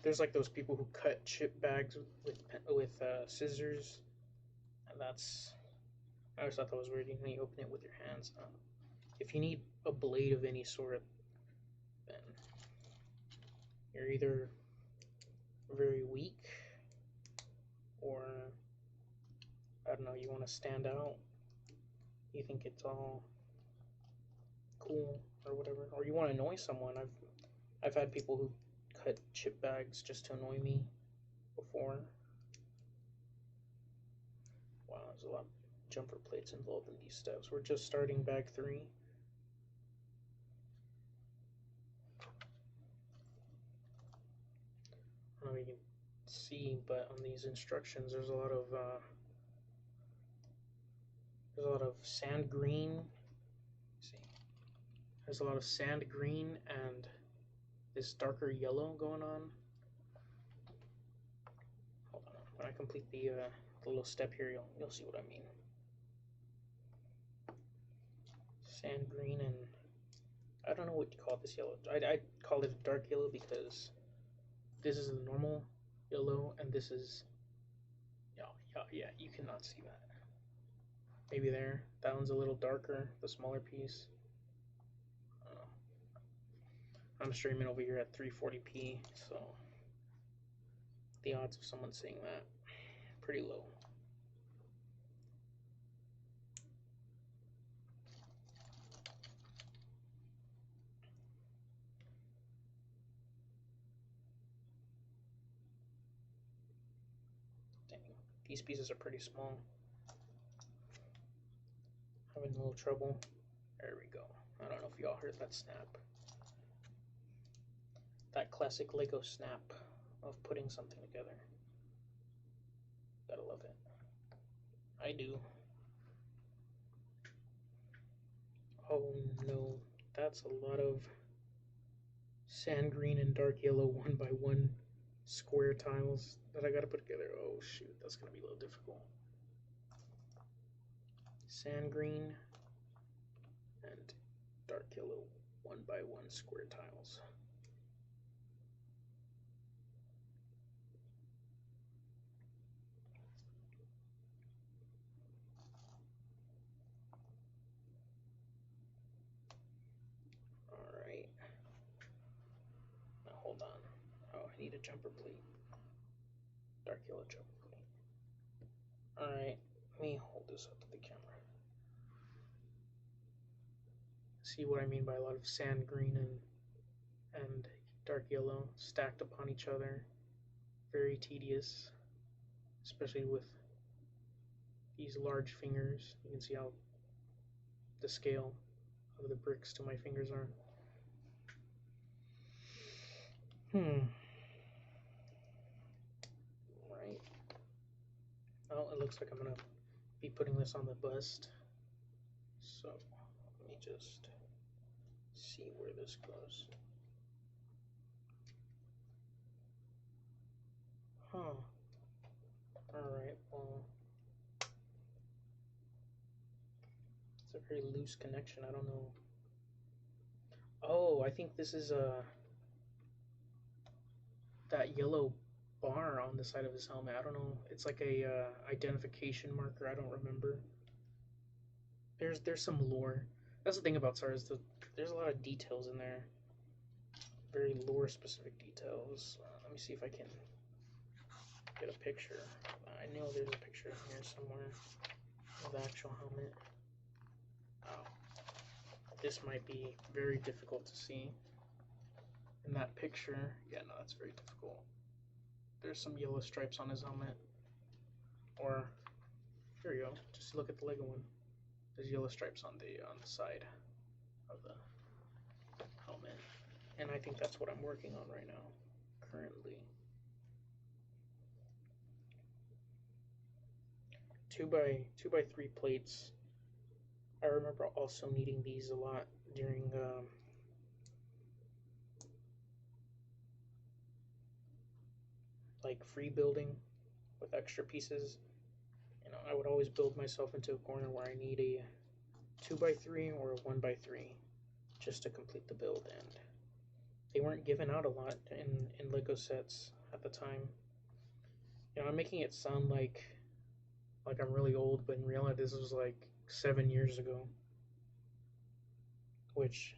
there's like those people who cut chip bags with scissors, and that's... I always thought that was weird. You open it with your hands. If you need a blade of any sort, then you're either very weak or know, you want to stand out, you think it's all cool or whatever, or you want to annoy someone. I've had people who cut chip bags just to annoy me before. Wow, there's a lot of jumper plates involved in these steps. We're just starting bag 3. I don't know if you can see, but on these instructions there's a lot of sand green. See, there's a lot of sand green and this darker yellow going on. Hold on, when I complete the little step here, you'll see what I mean. Sand green, and I don't know what you call this yellow. I call it dark yellow because this is the normal yellow, and this is yeah, you cannot see that. Maybe there. That one's a little darker, the smaller piece. I'm streaming over here at 340p, so the odds of someone seeing that pretty low. Dang, these pieces are pretty small. Having a little trouble. There we go. I don't know if y'all heard that snap. That classic Lego snap of putting something together. Gotta love it. I do. Oh no, that's a lot of sand green and dark yellow 1x1 square tiles that I gotta put together. Oh shoot, that's gonna be a little difficult. Sand green and dark yellow 1x1 square tiles. Alright. Now hold on. Oh, I need a jumper plate. Dark yellow jumper plate. Alright, let me hold this up to the camera. See what I mean by a lot of sand green and dark yellow stacked upon each other. Very tedious, especially with these large fingers. You can see how the scale of the bricks to my fingers are. Right. Oh, it looks like I'm gonna be putting this on the bust. So let me just see where this goes. Alright, well, it's a very loose connection. I don't know. Oh, I think this is that yellow bar on the side of his helmet. I don't know. It's like a identification marker. I don't remember. There's some lore. That's the thing about Star Wars. There's a lot of details in there. Very lore specific details. Let me see if I can get a picture. I know there's a picture here somewhere of the actual helmet. Oh, this might be very difficult to see in that picture. Yeah, no, that's very difficult. There's some yellow stripes on his helmet. Or here we go. Just look at the Lego one. There's yellow stripes on the side of the helmet, and I think that's what I'm working on right now, currently. 2x3 plates. I remember also needing these a lot during like free building with extra pieces. You know, I would always build myself into a corner where I need a 2x3 or a 1x3 just to complete the build, and they weren't given out a lot in Lego sets at the time. You know, I'm making it sound like I'm really old, but in reality this was like 7 years ago, which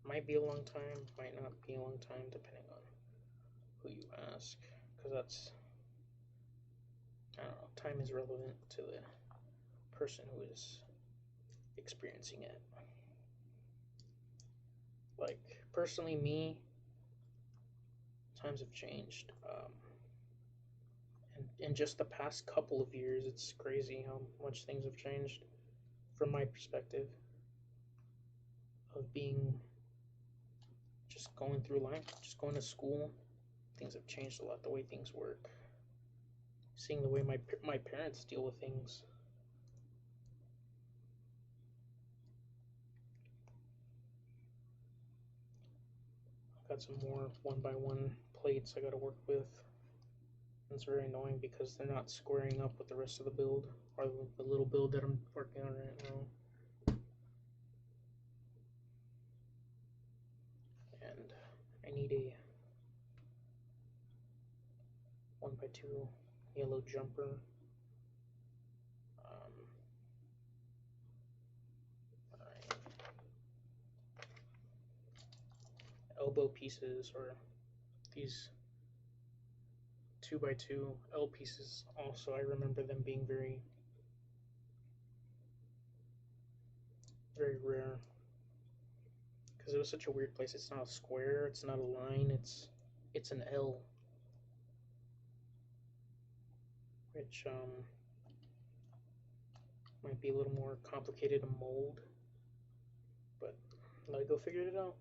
might be a long time, might not be a long time, depending on who you ask, because that's, I don't know, time is relevant to person who is experiencing it. Like, personally, me, times have changed. And in just the past couple of years, it's crazy how much things have changed from my perspective of being just going through life, just going to school. Things have changed a lot, the way things work. Seeing the way my parents deal with things. I've got some more 1x1 plates I gotta work with. It's very annoying because they're not squaring up with the rest of the build, or the little build that I'm working on right now. And I need a 1x2 yellow jumper. Alright. Elbow pieces, or these 2x2 L pieces also, I remember them being very, very rare, because it was such a weird place. It's not a square, it's not a line, it's an L, which might be a little more complicated to mold, but Lego figured it out.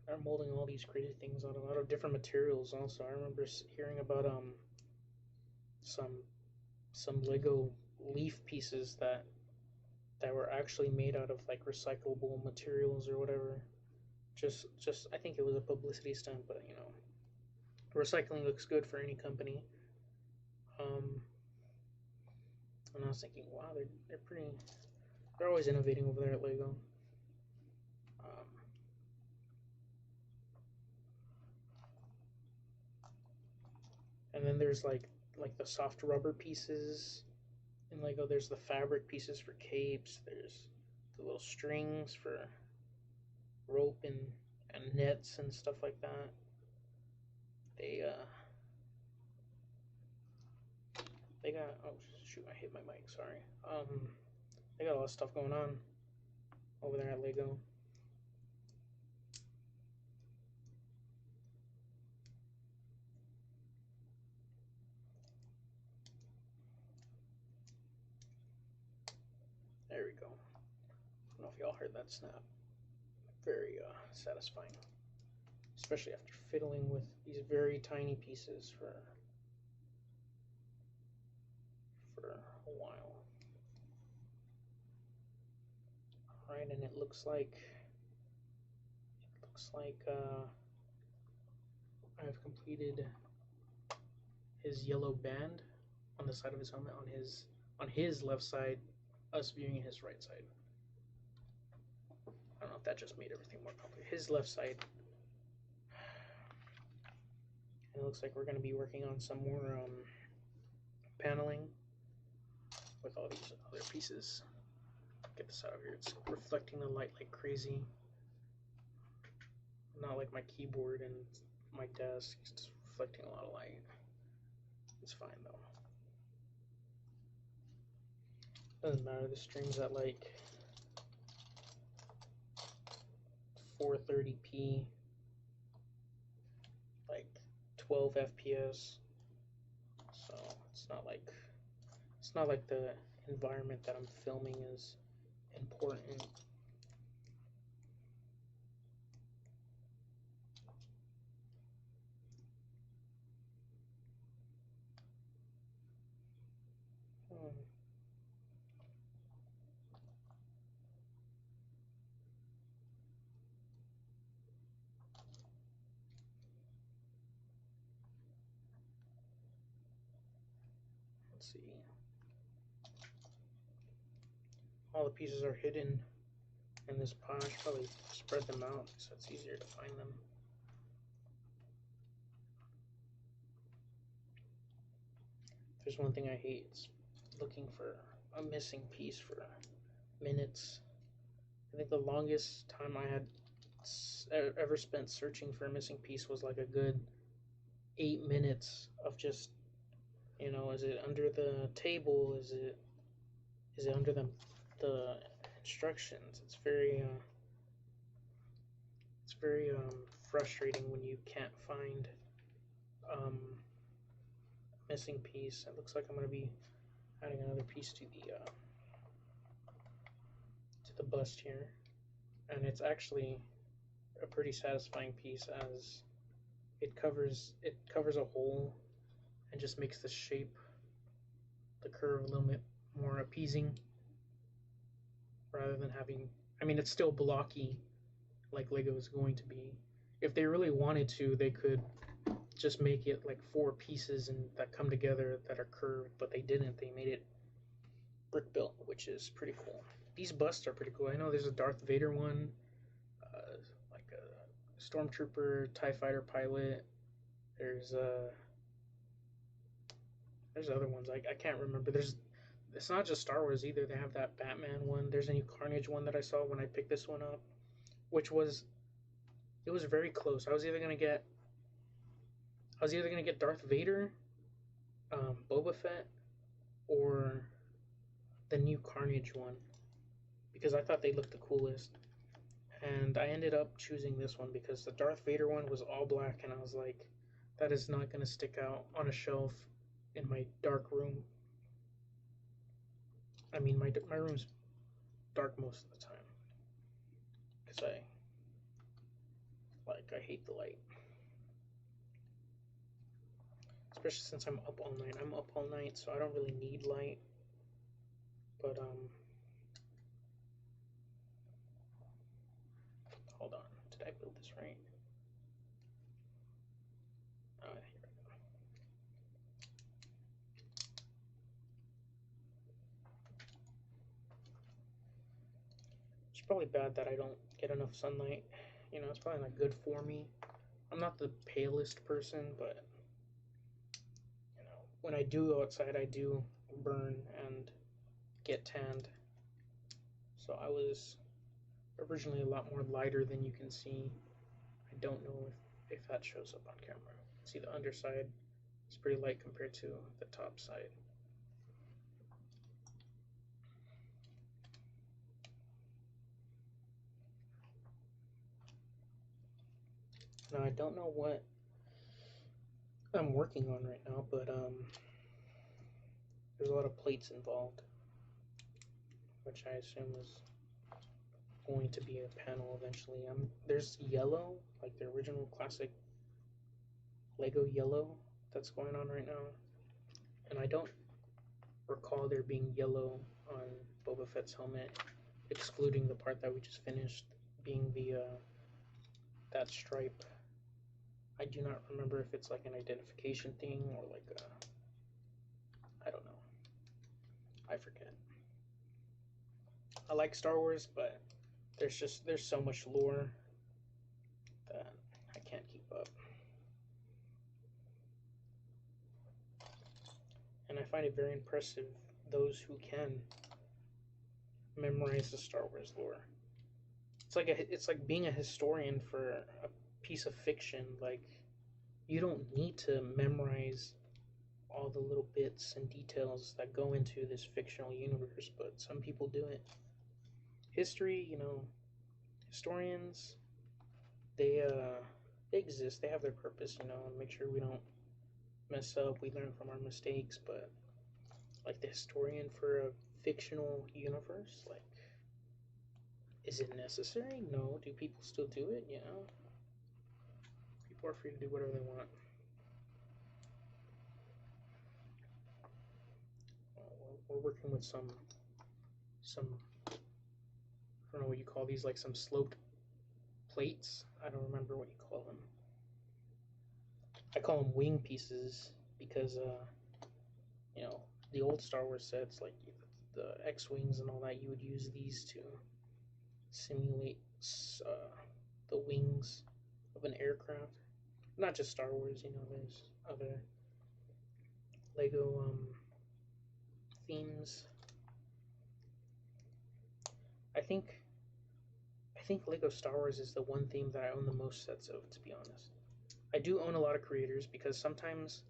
They're molding all these crazy things out of different materials. Also, I remember hearing about some Lego leaf pieces that were actually made out of like recyclable materials or whatever. Just I think it was a publicity stunt, but you know, recycling looks good for any company. And I was thinking, wow, they're always innovating over there at Lego. And then there's like the soft rubber pieces in Lego. There's the fabric pieces for capes. There's the little strings for rope and nets and stuff like that. They got, oh shoot, I hit my mic, sorry. They got a lot of stuff going on over there at Lego. There we go. I don't know if y'all heard that snap. Very satisfying, especially after fiddling with these very tiny pieces for a while. All right, and it looks like I've completed his yellow band on the side of his helmet on his left side, us viewing his right side. I don't know if that just made everything more complicated. His left side. And it looks like we're going to be working on some more paneling with all these other pieces. Get this out of here. It's reflecting the light like crazy. Not like my keyboard and my desk. It's just reflecting a lot of light. It's fine though. Doesn't matter. The stream's at like 430p, like 12 FPS. So it's not like the environment that I'm filming is important. Let's see. All the pieces are hidden in this pile. I should probably spread them out so it's easier to find them. There's one thing I hate, it's looking for a missing piece for minutes. I think the longest time I had ever spent searching for a missing piece was like a good 8 minutes of just, you know, is it under the table? Is it is under the instructions. It's very frustrating when you can't find um, a missing piece. It looks like I'm going to be adding another piece to the bust here, and it's actually a pretty satisfying piece as it covers a hole and just makes the shape, the curve, a little bit more appeasing rather than having. I mean, it's still blocky like Lego is going to be. If they really wanted to, they could just make it like 4 pieces and that come together that are curved, but they didn't. They made it brick built, which is pretty cool. These busts are pretty cool. I know there's a Darth Vader one, like a Stormtrooper, TIE Fighter pilot. There's other ones. I can't remember. It's not just Star Wars either. They have that Batman one. There's a new Carnage one that I saw when I picked this one up, which was very close. I was either gonna get Darth Vader, Boba Fett, or the new Carnage one because I thought they looked the coolest. And I ended up choosing this one because the Darth Vader one was all black, and I was like, that is not gonna stick out on a shelf in my dark room. I mean, my room's dark most of the time because I hate the light, especially since I'm up all night. I'm up all night, so I don't really need light. But hold on, did I build this right? Here we go. It's probably bad that I don't get enough sunlight. You know, it's probably not good for me. I'm not the palest person, but you know, when I do go outside, I do burn and get tanned. So I was originally a lot more lighter than you can see. I don't know if that shows up on camera. See the underside? It's pretty light compared to the top side. Now I don't know what I'm working on right now, but there's a lot of plates involved, which I assume is going to be a panel eventually. There's yellow, like the original classic Lego yellow that's going on right now, and I don't recall there being yellow on Boba Fett's helmet, excluding the part that we just finished, being the that stripe. I do not remember if it's like an identification thing or like I don't know. I forget. I like Star Wars, but there's so much lore that I can't keep up. And I find it very impressive those who can memorize the Star Wars lore. It's like being a historian for a piece of fiction. Like, you don't need to memorize all the little bits and details that go into this fictional universe, but some people do it. History, you know, historians, they exist. They have their purpose, you know, and make sure we don't mess up. We learn from our mistakes, but like the historian for a fictional universe, like, is it necessary? No. Do people still do it? Yeah. People are free to do whatever they want. We're working with some I don't know what you call these, like some sloped plates. I don't remember what you call them. I call them wing pieces because you know, the old Star Wars sets, like the X-wings and all that, you would use these to simulate the wings of an aircraft. Not just Star Wars, you know, there's other Lego themes. I think Lego Star Wars is the one theme that I own the most sets of, to be honest. I do own a lot of creators because sometimes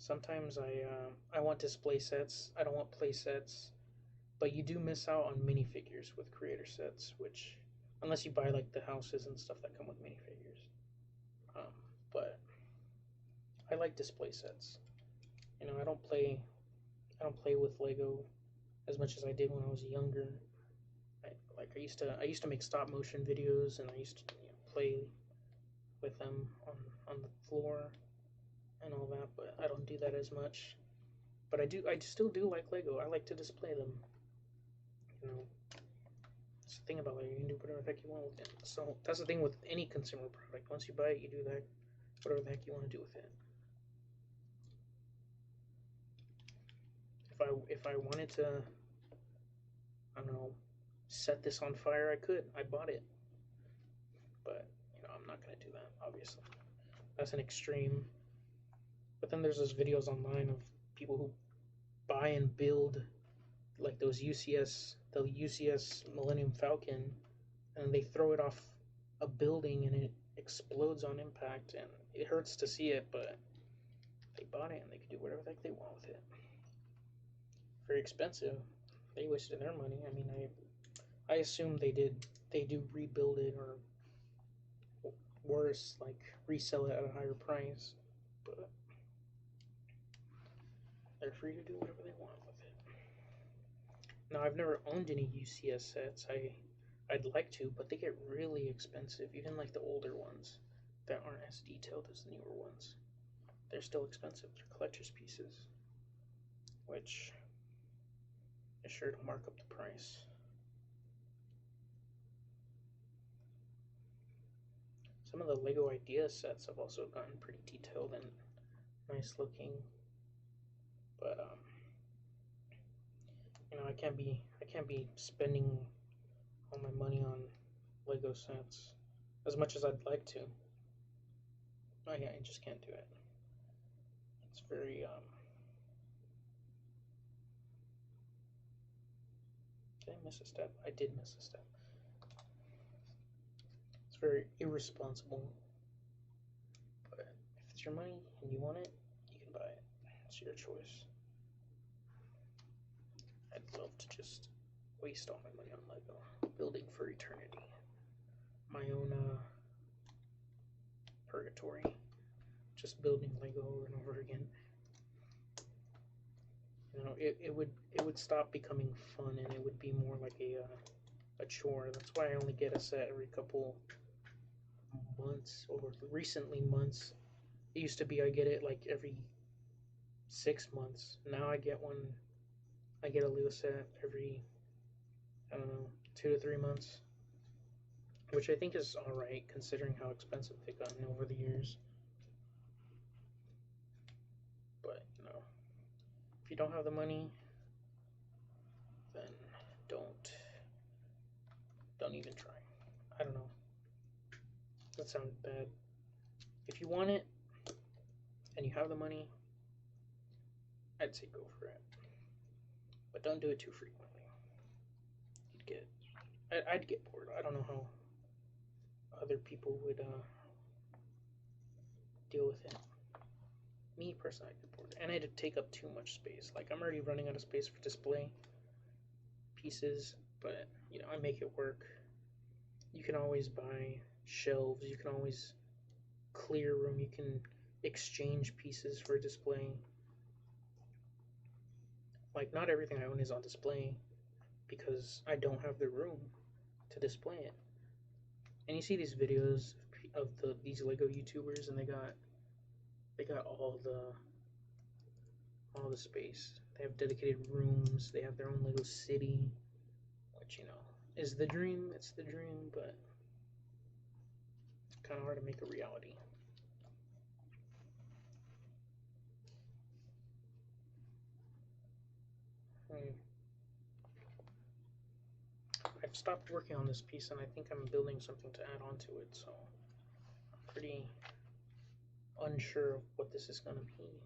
I want display sets. I don't want play sets. But you do miss out on minifigures with creator sets, which unless you buy like the houses and stuff that come with minifigures. But I like display sets. You know, I don't play with Lego as much as I did when I was younger. I used to make stop motion videos, and I used to play with them on the floor and all that. But I don't do that as much. But I still do like Lego. I like to display them. You know, that's the thing about Lego. You can do whatever the heck you want with it. So that's the thing with any consumer product. Once you buy it, you do that whatever the heck you want to do with it. If I wanted to, I don't know, set this on fire, I could. I bought it. But, you know, I'm not going to do that, obviously. That's an extreme. But then there's those videos online of people who buy and build like those the UCS Millennium Falcon, and they throw it off a building and it explodes on impact, and it hurts to see it, but they bought it and they can do whatever the heck they want with it. Very expensive. They wasted their money. I mean, I assume they do rebuild it, or worse, like resell it at a higher price, but they're free to do whatever they want with it. Now, I've never owned any UCS sets. I'd like to, but they get really expensive, even like the older ones that aren't as detailed as the newer ones. They're still expensive. They're collector's pieces, which is sure to mark up the price. Some of the Lego Idea sets have also gotten pretty detailed and nice looking, but you know, I can't be spending all my money on Lego sets as much as I'd like to. Oh yeah, I just can't do it. It's very Did I miss a step? I did miss a step. It's very irresponsible. But if it's your money and you want it, you can buy it. It's your choice. I'd love to just waste all my money on Lego. Building for eternity. My own purgatory. Just building Lego over and over again. You know, it would stop becoming fun, and it would be more like a chore. That's why I only get a set every couple months, or recently months. It used to be I get it like every 6 months. Now I get a Lego set every, I don't know, 2 to 3 months, which I think is alright considering how expensive they've gotten over the years. But, you know, if you don't have the money, then don't even try. I don't know. That sounded bad. If you want it and you have the money, I'd say go for it. But don't do it too frequently. I'd get bored. I don't know how other people would deal with it. Me personally, I'd get bored, and it'd take up too much space. Like, I'm already running out of space for display pieces, but you know, I make it work. You can always buy shelves. You can always clear room. You can exchange pieces for display. Like, not everything I own is on display because I don't have the room to display it. And you see these videos of these Lego YouTubers, and they got all the space. They have dedicated rooms. They have their own Lego city, which, you know, is the dream. It's the dream, but it's kind of hard to make a reality. I've stopped working on this piece, and I think I'm building something to add on to it, so I'm pretty unsure of what this is going to be.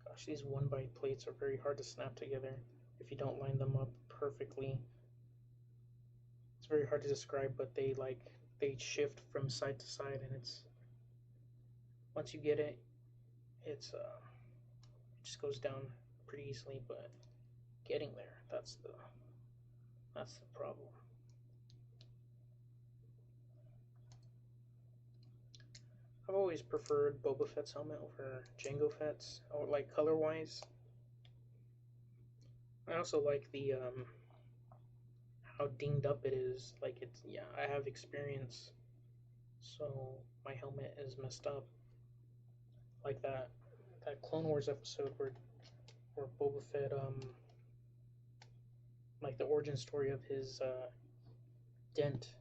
Gosh, these 1x plates are very hard to snap together if you don't line them up perfectly. it's very hard to describe, but they shift from side to side, and it's once you get it, it just goes down pretty easily. But getting there, that's the problem. I've always preferred Boba Fett's helmet over Jango Fett's, or like color wise. I also like the how dinged up it is. Like it's yeah, I have experience, so my helmet is messed up. Like that Clone Wars episode where Boba Fett like the origin story of his dent,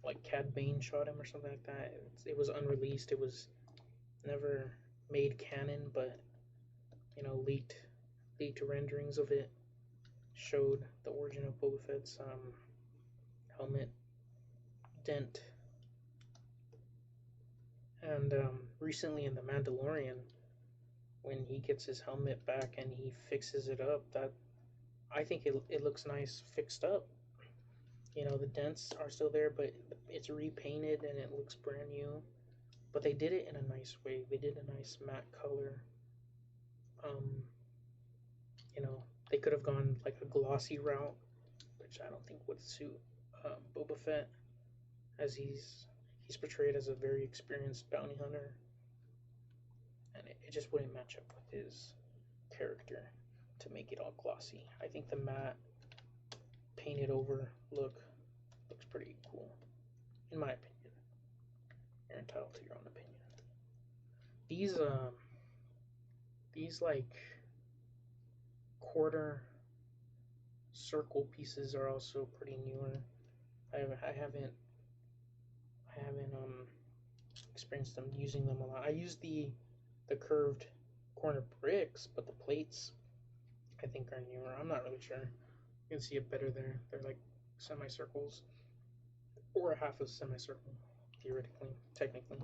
like Cad Bane shot him or something like that. It was unreleased. It was never made canon, but you know leaked renderings of it showed the origin of Boba Fett's helmet dent. And recently in The Mandalorian, when he gets his helmet back and he fixes it up, that I think it looks nice fixed up. You know, the dents are still there, but it's repainted and it looks brand new. But they did it in a nice way. They did a nice matte color. You know, they could have gone like a glossy route, which I don't think would suit Boba Fett, as he's portrayed as a very experienced bounty hunter, and it just wouldn't match up with his character to make it all glossy. I think the matte painted over look looks pretty cool, in my opinion. You're entitled to your own opinion. These like quarter circle pieces are also pretty newer. I haven't experienced them using them a lot. I use the curved corner bricks, but the plates I think are newer. I'm not really sure. You can see it better there. They're like semicircles, or a half a semicircle, theoretically, technically.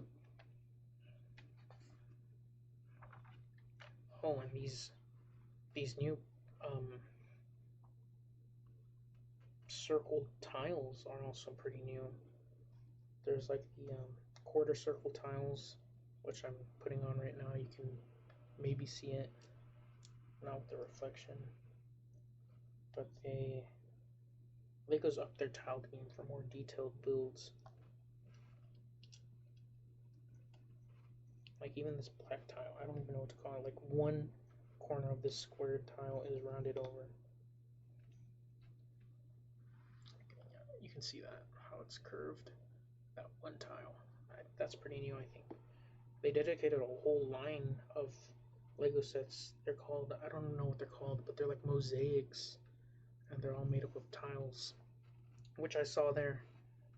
Oh, and these new circle tiles are also pretty new. There's like the quarter circle tiles, which I'm putting on right now. You can maybe see it, not with the reflection, but Lego's up their tile game for more detailed builds. Like even this black tile, I don't even know what to call it. Like one corner of this squared tile is rounded over. You can see that, how it's curved. That one tile. That's pretty new, I think. They dedicated a whole line of Lego sets. They're called, I don't know what they're called, but they're like mosaics, and they're all made up of tiles, which I saw there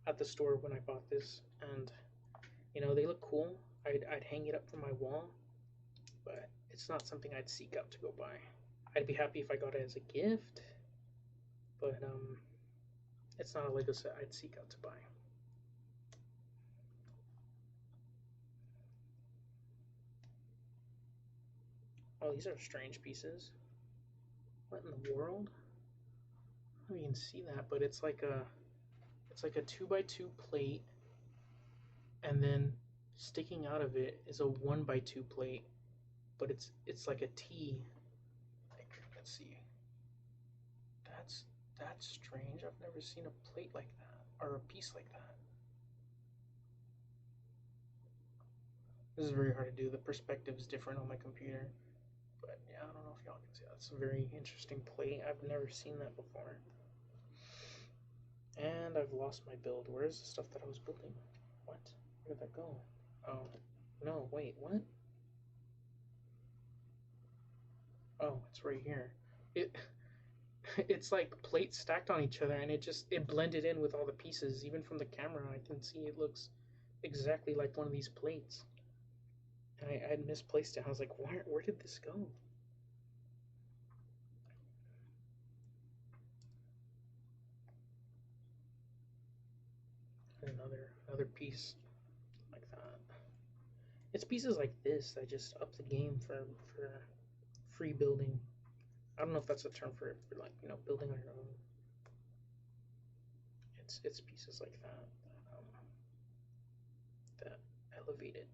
at the store when I bought this, and you know, they look cool. I'd hang it up from my wall, but it's not something I'd seek out to go buy. I'd be happy if I got it as a gift, but it's not a Lego set I'd seek out to buy. Oh, these are strange pieces. What in the world? I don't know if you can see that, but it's like a 2x2 plate, and then sticking out of it is a 1x2 plate, but it's like a T. Like, let's see. That's strange. I've never seen a plate like that, or a piece like that. This is very hard to do. The perspective is different on my computer. But yeah, I don't know if y'all can see that. It's a very interesting plate. I've never seen that before. And I've lost my build. Where is the stuff that I was building? What? Where did that go? Oh, no, wait, what? Oh, it's right here. It's like plates stacked on each other, and it blended in with all the pieces. Even from the camera, I can see it looks exactly like one of these plates. And I had misplaced it. I was like, where did this go? And another piece like that. It's pieces like this that just up the game for free building. I don't know if that's a term for like, you know, building on your own. it's pieces like that that elevate it.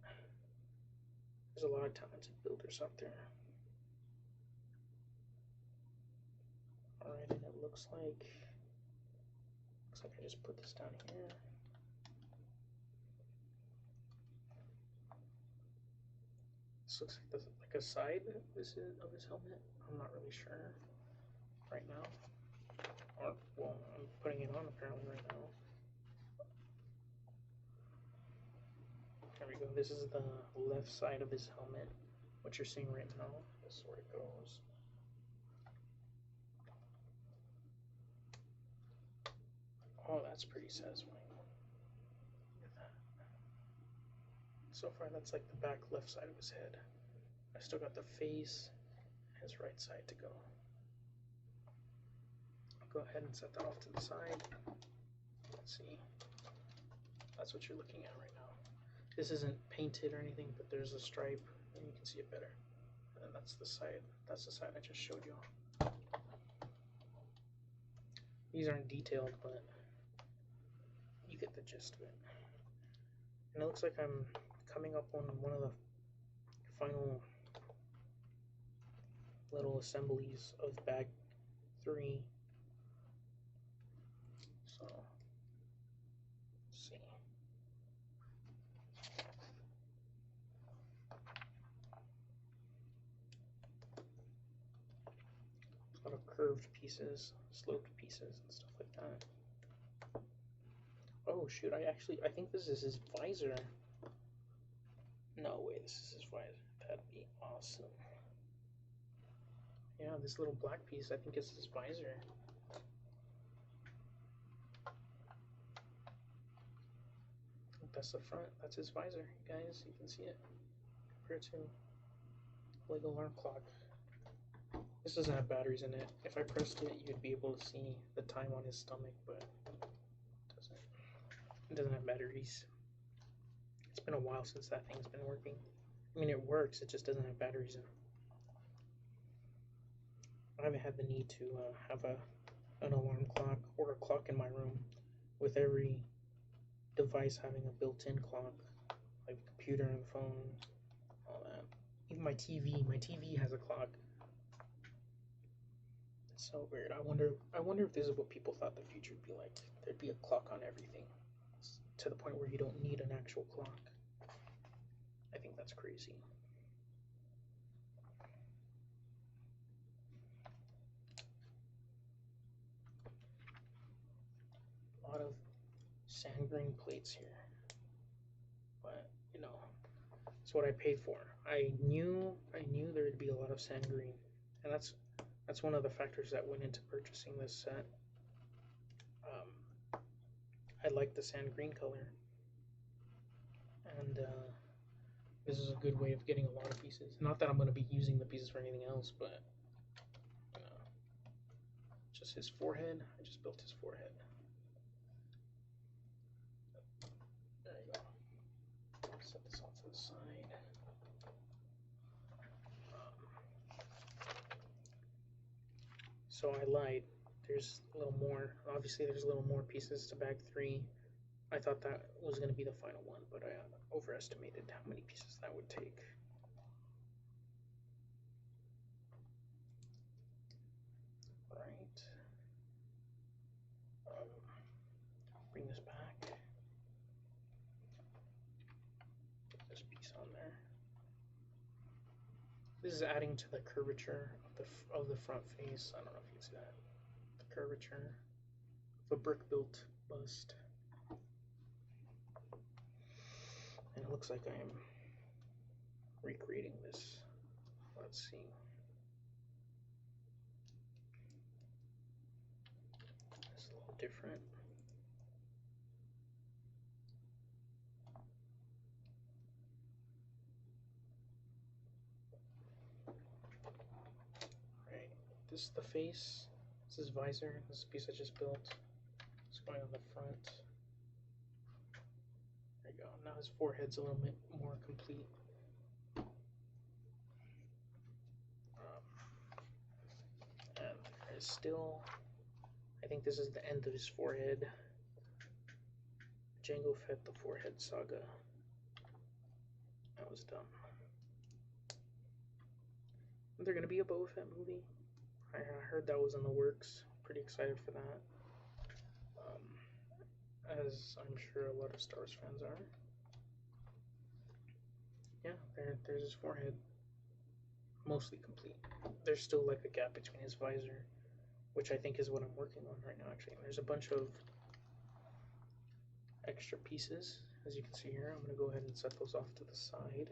There's a lot of talented builders out there. Alright, and it looks like I just put this down here. This looks like a side of his helmet. I'm not really sure right now. Or, well, I'm putting it on apparently right now. There we go. This is the left side of his helmet. What you're seeing right now. This is where it goes. Oh, that's pretty satisfying. Look at that. So far, that's like the back left side of his head. I still got the face and his right side to go. I'll go ahead and set that off to the side. Let's see. That's what you're looking at right now. This isn't painted or anything, but there's a stripe, and you can see it better. And then that's the side. That's the side I just showed you. These aren't detailed, but you get the gist of it. And it looks like I'm coming up on one of the final little assemblies of bag 3. So, let's see. A lot of curved pieces, sloped pieces, and stuff like that. Oh shoot, I think this is his visor. No way, this is his visor. That'd be awesome. Yeah, this little black piece, I think it's his visor. That's the front, that's his visor, guys, you can see it. Compared to Lego alarm clock. This doesn't have batteries in it. If I pressed it, you'd be able to see the time on his stomach, but it doesn't have batteries. It's been a while since that thing's been working. I mean, it works, it just doesn't have batteries in it. I haven't had the need to have an alarm clock or a clock in my room with every device having a built-in clock, like the computer and the phone, all that. Even my TV has a clock. It's so weird. I wonder if this is what people thought the future would be like. There'd be a clock on everything, to the point where you don't need an actual clock. I think that's crazy. A lot of sand green plates here, but you know, it's what I paid for. I knew there would be a lot of sand green, and that's one of the factors that went into purchasing this set. I like the sand green color, and this is a good way of getting a lot of pieces. Not that I'm going to be using the pieces for anything else, but just his forehead. I just built his forehead. There you go. Set this off to the side. So I lied. There's a little more. Obviously, there's a little more pieces to bag 3. I thought that was going to be the final one, but I overestimated how many pieces that would take. Right. Bring this back. Put this piece on there. This is adding to the curvature of the front face. I don't know if you can see that. The curvature of a brick-built bust. And it looks like I am recreating this. Let's see. It's a little different. Right. This is the face. This is visor. This is the piece I just built. It's going on the front. There you go. Now his forehead's a little bit more complete. And there is still, I think this is the end of his forehead. Jango Fett, the Forehead Saga. That was dumb. Is there gonna be a Boba Fett movie? I heard that was in the works. Pretty excited for that. As I'm sure a lot of Star Wars fans are. Yeah, there's his forehead. Mostly complete. There's still like a gap between his visor, which I think is what I'm working on right now, actually. There's a bunch of extra pieces, as you can see here. I'm going to go ahead and set those off to the side.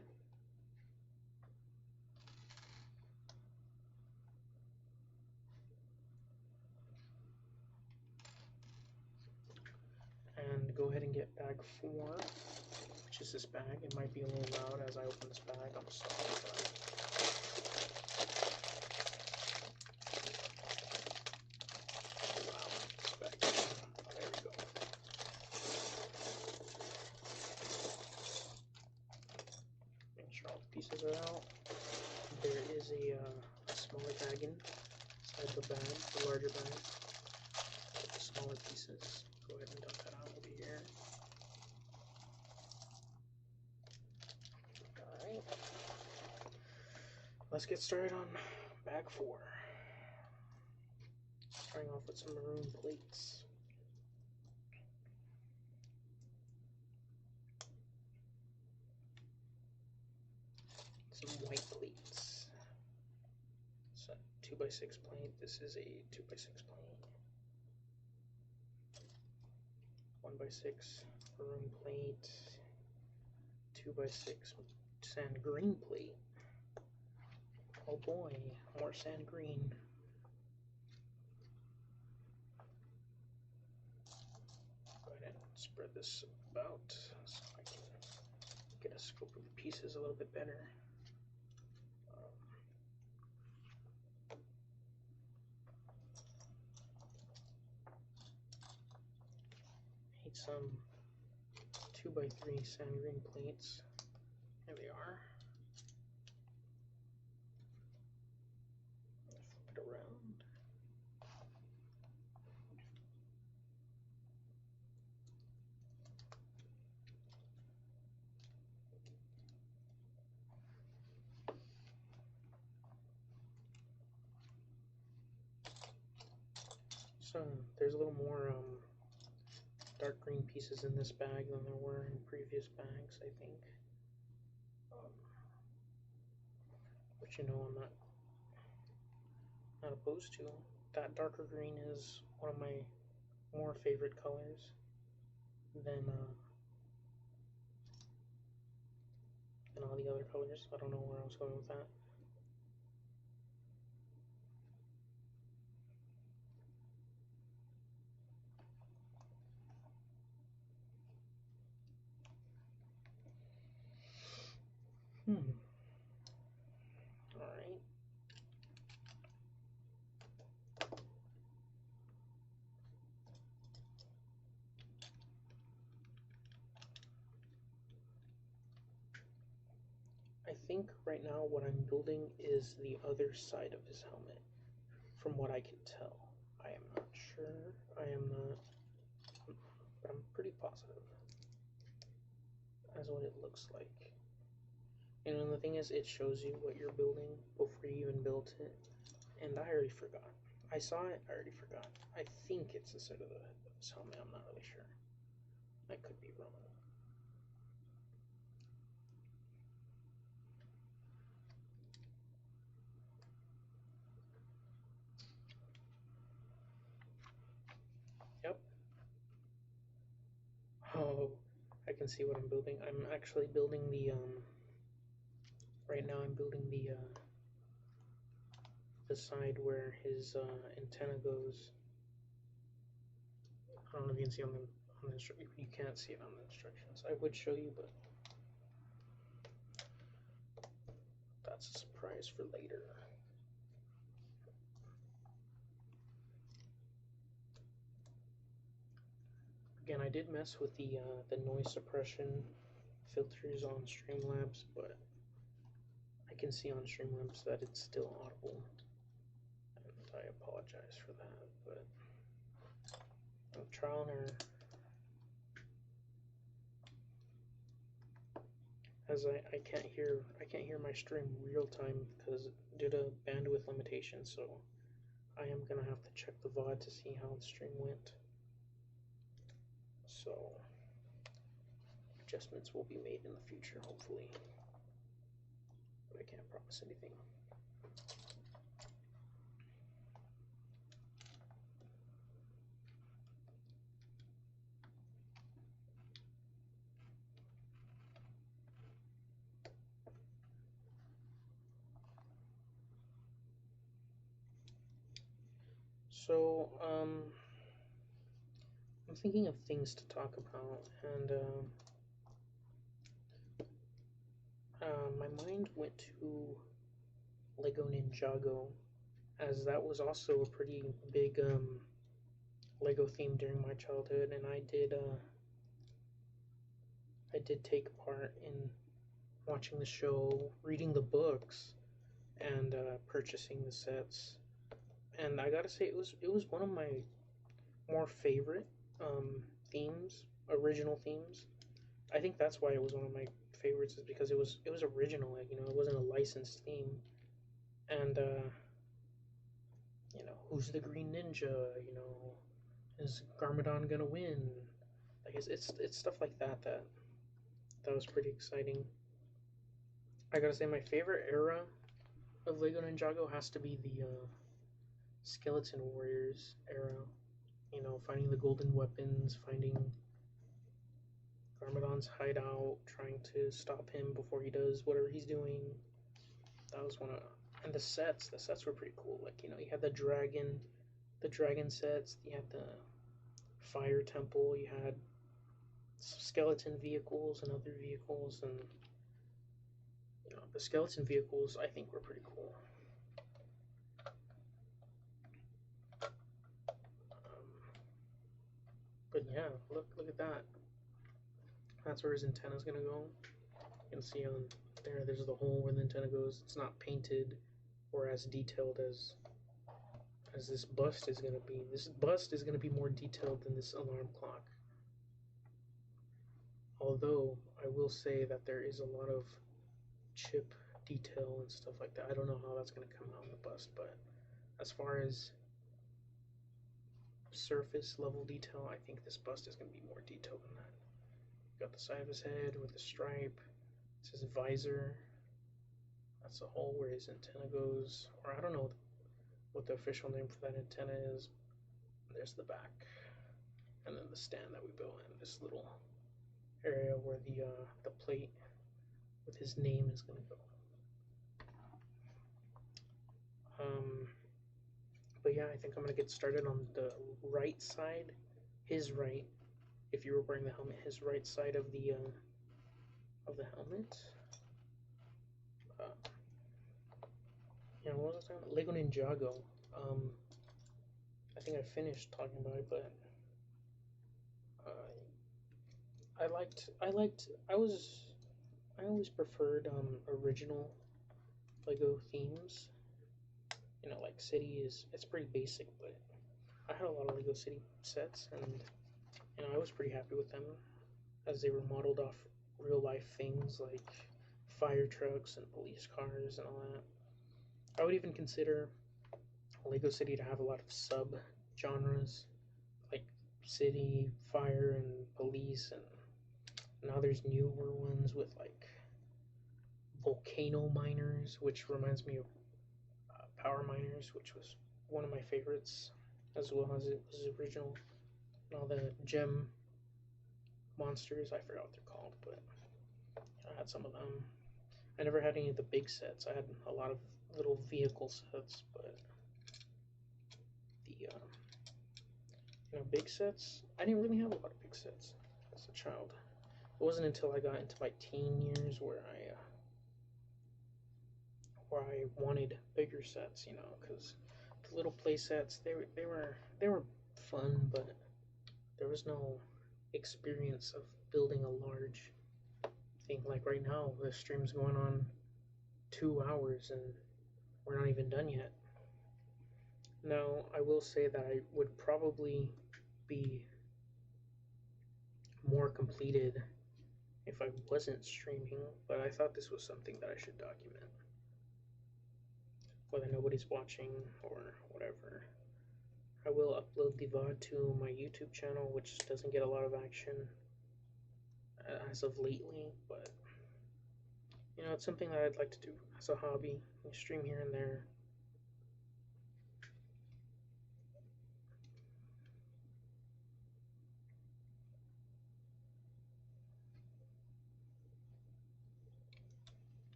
And go ahead and get bag 4, which is this bag. It might be a little loud as I open this bag. I'm sorry. Wow, this bag. There we go. Make sure all the pieces are out. There is a smaller bag inside the bag, the larger bag, with the smaller pieces. Go ahead and dump that out over here. Alright. Let's get started on bag 4. Starting off with some maroon plates. Some white plates. It's a 2x6 plate. This is a 2x6 plate. 1x6 maroon plate, 2x6 sand green plate. Oh boy, more sand green. Go ahead and spread this about so I can get a scope of the pieces a little bit better. Some 2x3 sand green plates. There they are. Flip it around. So there's a little more dark green pieces in this bag than there were in previous bags, I think. Which, you know, I'm not opposed to. That darker green is one of my more favorite colors than all the other colors. I don't know where I was going with that. Alright. I think right now what I'm building is the other side of his helmet, from what I can tell. I am not sure. I am not, but I'm pretty positive as what it looks like. And the thing is, it shows you what you're building before you even built it. And I already forgot. I saw it, I already forgot. I think it's the side of his helmet, I'm not really sure. I could be wrong. Yep. Oh, I can see what I'm building. I'm actually building the, right now I'm building the side where his antenna goes. I don't know if you can see on the instructions. You can't see it on the instructions. I would show you, but that's a surprise for later. Again, I did mess with the noise suppression filters on Streamlabs, but I can see on Streamlabs that it's still audible, and I apologize for that, but trial and error. as I can't hear my stream real time because due to bandwidth limitations. So I am gonna have to check the VOD to see how the stream went. So adjustments will be made in the future, hopefully, but I can't promise anything. So, I'm thinking of things to talk about, and my mind went to Lego Ninjago, as that was also a pretty big Lego theme during my childhood, and I did take part in watching the show, reading the books, and purchasing the sets. And I gotta say, it was one of my more favorite themes, original themes. I think that's why it was one of my favorites, is because it was original. Like, you know, it wasn't a licensed theme. And you know, who's the Green Ninja? You know, is Garmadon gonna win? Like, it's stuff like that was pretty exciting. I gotta say, my favorite era of Lego Ninjago has to be the Skeleton Warriors era. You know, finding the golden weapons, finding Garmadon's hideout, trying to stop him before he does whatever he's doing. That was one of, and the sets were pretty cool. Like, you know, you had the dragon sets, you had the fire temple, you had skeleton vehicles and other vehicles, and you know, the skeleton vehicles I think were pretty cool. But yeah, look at that. That's where his antenna's gonna go. You can see on there, there's the hole where the antenna goes. It's not painted or as detailed as this bust is gonna be. This bust is gonna be more detailed than this alarm clock. Although I will say that there is a lot of chip detail and stuff like that. I don't know how that's gonna come out in the bust, but as far as surface level detail, I think this bust is going to be more detailed than that. Got the side of his head with the stripe. It's his visor. That's the hole where his antenna goes. Or I don't know what the official name for that antenna is. There's the back. And then the stand that we built in. This little area where the plate with his name is going to go. But yeah, I think I'm going to get started on the right side, his right, if you were wearing the helmet, his right side of the helmet. Yeah, what was I talking about? Lego Ninjago. I think I finished talking about it, but I always preferred original Lego themes. You know, like City it's pretty basic, but I had a lot of Lego City sets, and you know, I was pretty happy with them, as they were modeled off real life things like fire trucks and police cars and all that. I would even consider Lego City to have a lot of sub genres, like city, fire, and police, and now there's newer ones with like volcano miners, which reminds me of Power Miners, which was one of my favorites, as well as it was original. And all the gem monsters, I forgot what they're called, but I had some of them. I never had any of the big sets. I had a lot of little vehicle sets, but the you know, big sets, I didn't really have a lot of big sets as a child. It wasn't until I got into my teen years where I wanted bigger sets, you know, because the little play sets, they were fun, but there was no experience of building a large thing. Like right now, the stream's going on 2 hours and we're not even done yet. Now, I will say that I would probably be more completed if I wasn't streaming, but I thought this was something that I should document. Whether nobody's watching or whatever. I will upload the VOD to my YouTube channel, which doesn't get a lot of action as of lately, but you know, it's something that I'd like to do as a hobby. I stream here and there.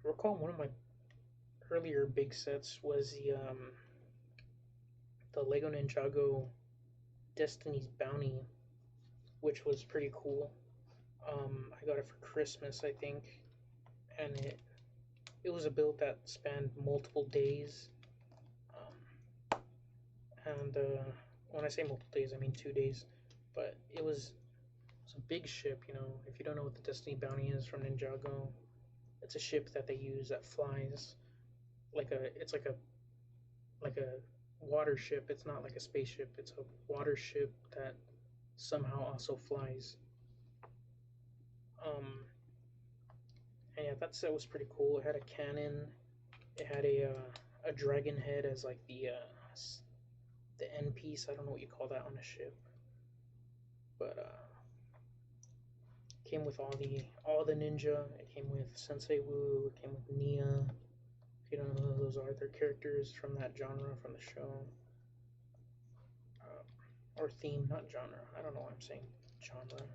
I recall one of my earlier big sets was the Lego Ninjago Destiny's Bounty, which was pretty cool. I got it for Christmas, I think, and it was a build that spanned multiple days. And when I say multiple days, I mean 2 days. But it was a big ship, you know. If you don't know what the Destiny Bounty is from Ninjago, it's a ship that they use that flies it's like a water ship. It's not like a spaceship. It's a water ship that somehow also flies. And yeah, that set was pretty cool. It had a cannon. It had a dragon head as like the end piece. I don't know what you call that on a ship, but came with all the ninja. It came with Sensei Wu. It came with Nia. If you don't know who those are, they're characters from that genre from the show, or theme, not genre. I don't know why I'm saying genre.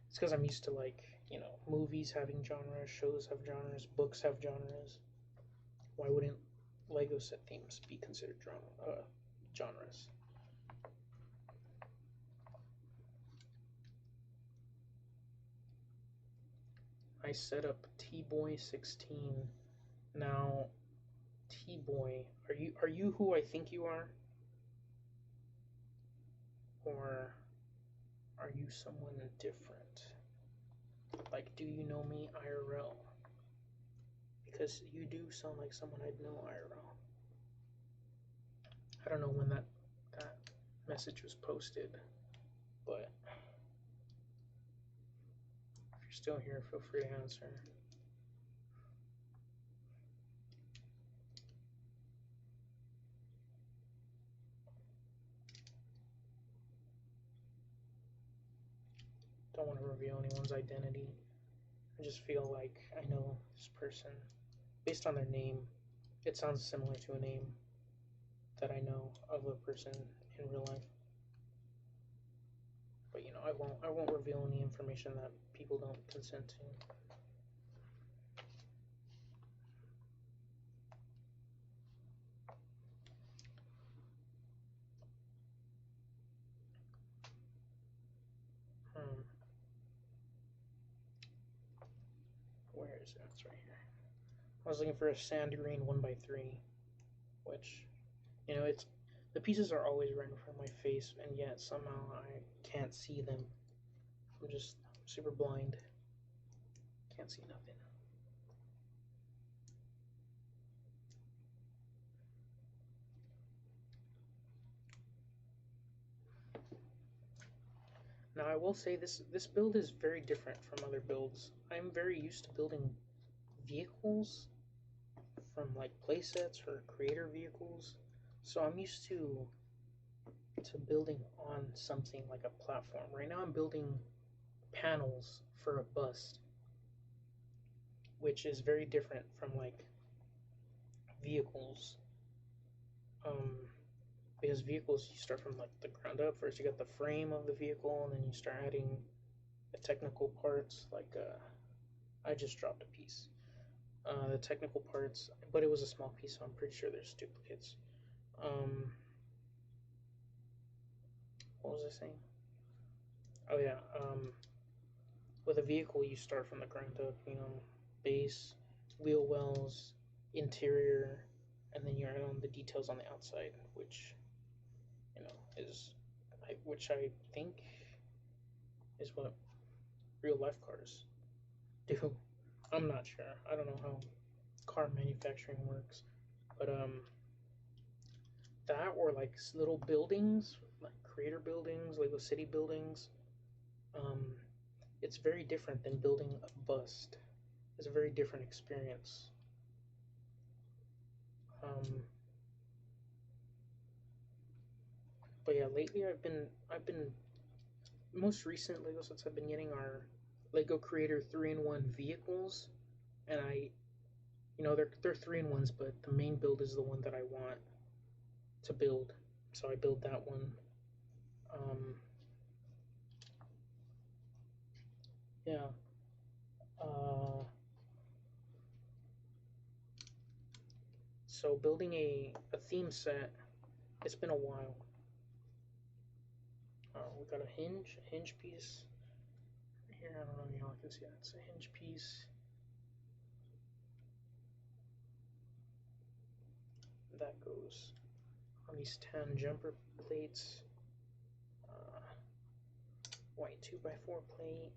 It's because I'm used to, like, you know, movies having genres, shows have genres, books have genres. Why wouldn't Lego set themes be considered genres? I set up T-Boy 16. Now, T-Boy, are you who I think you are? Or are you someone different? Like, do you know me IRL? Because you do sound like someone I'd know IRL. I don't know when that message was posted, but if you're still here, feel free to answer. Don't want to reveal anyone's identity. I just feel like I know this person based on their name. It sounds similar to a name that I know of a person in real life. But you know, I won't reveal any information that people don't consent to. Where is it? It's right here. I was looking for a sand green 1x3, which, you know, it's the pieces are always right in front of my face, and yet somehow I can't see them. I'm just super blind. Can't see nothing. Now I will say this build is very different from other builds. I'm very used to building vehicles from like playsets or creator vehicles, so I'm used to building on something like a platform. Right now I'm building panels for a bust, which is very different from like vehicles. Because vehicles, you start from like the ground up. First you got the frame of the vehicle, and then you start adding the technical parts. Like I just dropped a piece. The technical parts, but it was a small piece, so I'm pretty sure there's duplicates. What was I saying? Oh yeah, with a vehicle you start from the ground up, you know, base, wheel wells, interior, and then you add on the details on the outside, which, you know, which I think is what real life cars do. I'm not sure. I don't know how car manufacturing works, but that or like little buildings, like creator buildings, Lego City buildings. Um, it's very different than building a bust. It's a very different experience. Um, but yeah, lately I've been most recent Lego sets I've been getting are Lego Creator 3-in-1 vehicles, and they're 3-in-1s, but the main build is the one that I want to build, so I build that one. Um, yeah. So building a theme set, it's been a while. We got a hinge piece here. I don't know if y'all can see that. It's a hinge piece. That goes on these 10 jumper plates. White 2x4 plate.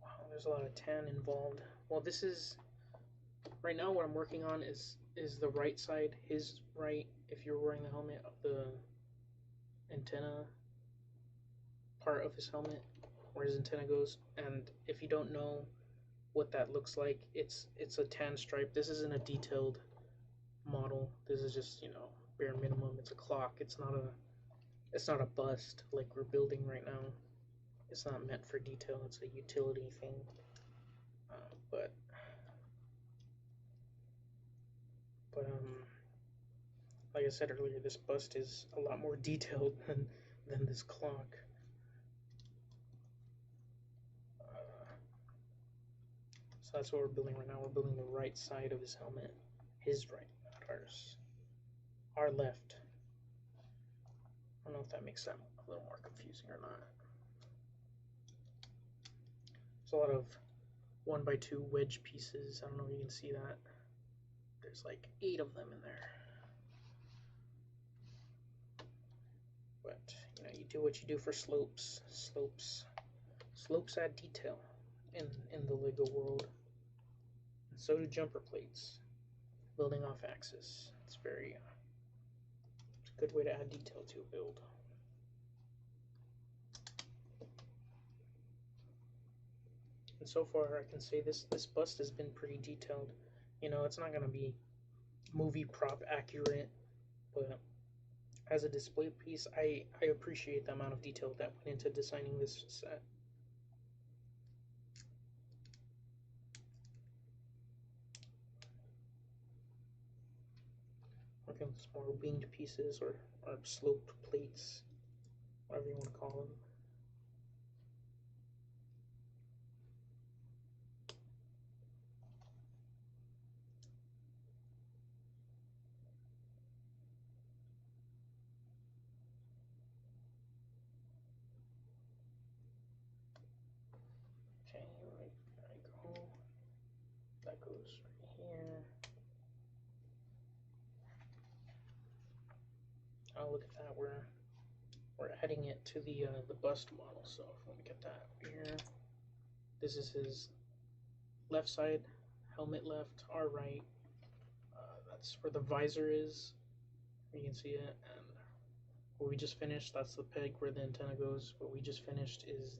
Wow, there's a lot of tan involved. Well, this is right now what I'm working on is the right side, his right, if you're wearing the helmet, of the antenna part of his helmet where his antenna goes. And if you don't know what that looks like, it's a tan stripe. This isn't a detailed model. This is just, bare minimum. It's a clock. It's not a bust like we're building right now. It's not meant for detail. It's a utility thing. But like I said earlier, this bust is a lot more detailed than this clock. So that's what we're building right now. We're building the right side of his helmet. His right, not ours. Our left. I don't know if that makes that a little more confusing or not. There's a lot of 1x2 wedge pieces. I don't know if you can see that. There's like 8 of them in there. But, you do what you do for slopes. Slopes add detail in the Lego world. And so do jumper plates. Building off axis. It's a good way to add detail to a build. And so far, I can say this bust has been pretty detailed. It's not going to be movie prop accurate, but as a display piece, I appreciate the amount of detail that went into designing this set. Working with some more winged pieces or sloped plates, whatever you want to call them. Okay, right there I go. That goes right here. Oh, look at that. We're adding it to the bust model. So let me get that here. This is his left side, helmet left, our right. That's where the visor is. You can see it. And what we just finished, that's the peg where the antenna goes. What we just finished is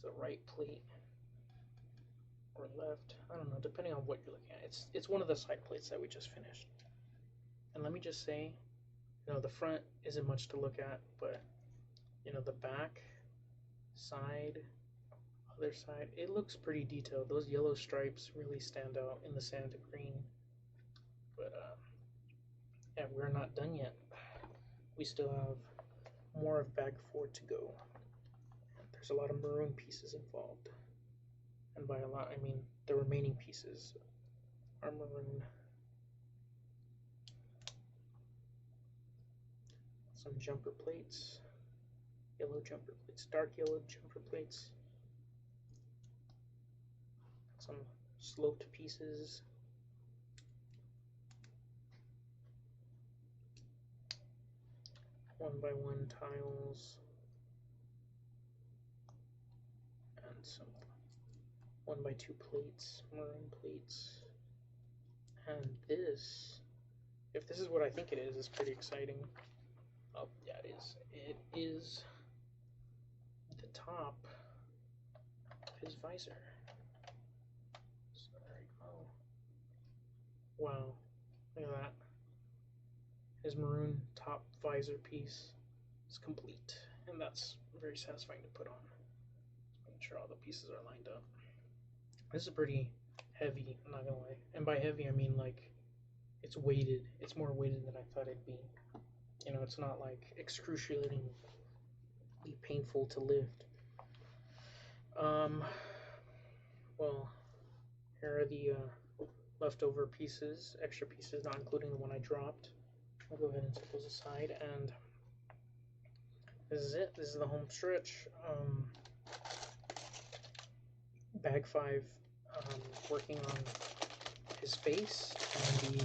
the right plate or left. I don't know, depending on what you're looking at. It's one of the side plates that we just finished. And let me just say, the front isn't much to look at, but the back, side, other side, it looks pretty detailed. Those yellow stripes really stand out in the sand green. But yeah, we're not done yet. We still have more of bag 4 to go. And there's a lot of maroon pieces involved. And by a lot, I mean the remaining pieces are maroon. Some jumper plates, yellow jumper plates, dark yellow jumper plates. Some sloped pieces. 1x1 tiles and some 1x2 plates, maroon plates. And this, if this is what I think it is pretty exciting. Oh, yeah, it is. It is the top of his visor. So there you go. Wow, look at that. His maroon top visor piece is complete, and that's very satisfying to put on. Make sure all the pieces are lined up. This is pretty heavy, I'm not gonna lie. And by heavy, I mean like it's weighted. It's more weighted than I thought it'd be. You know, it's not like excruciatingly painful to lift. Well, here are the leftover pieces, extra pieces, not including the one I dropped. I'll go ahead and set those aside, and this is it. This is the home stretch. Bag 5 working on his face and the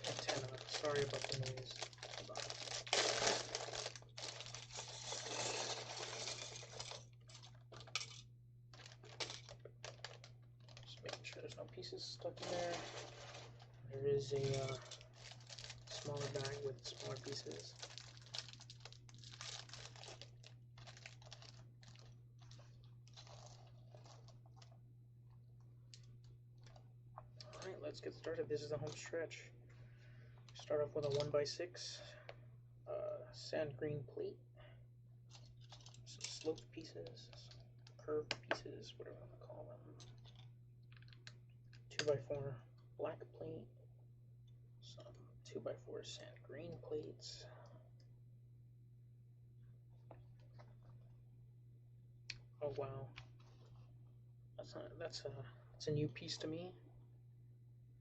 antenna. Sorry about the noise. Hold on. Just making sure there's no pieces stuck in there. There is a smaller bag with smaller pieces. Alright, let's get started. This is the home stretch. Start off with a 1x6 sand green plate, some sloped pieces, some curved pieces, whatever you want to call them. 2x4 black plate, some 2x4 sand green plates. Oh wow, that's a new piece to me.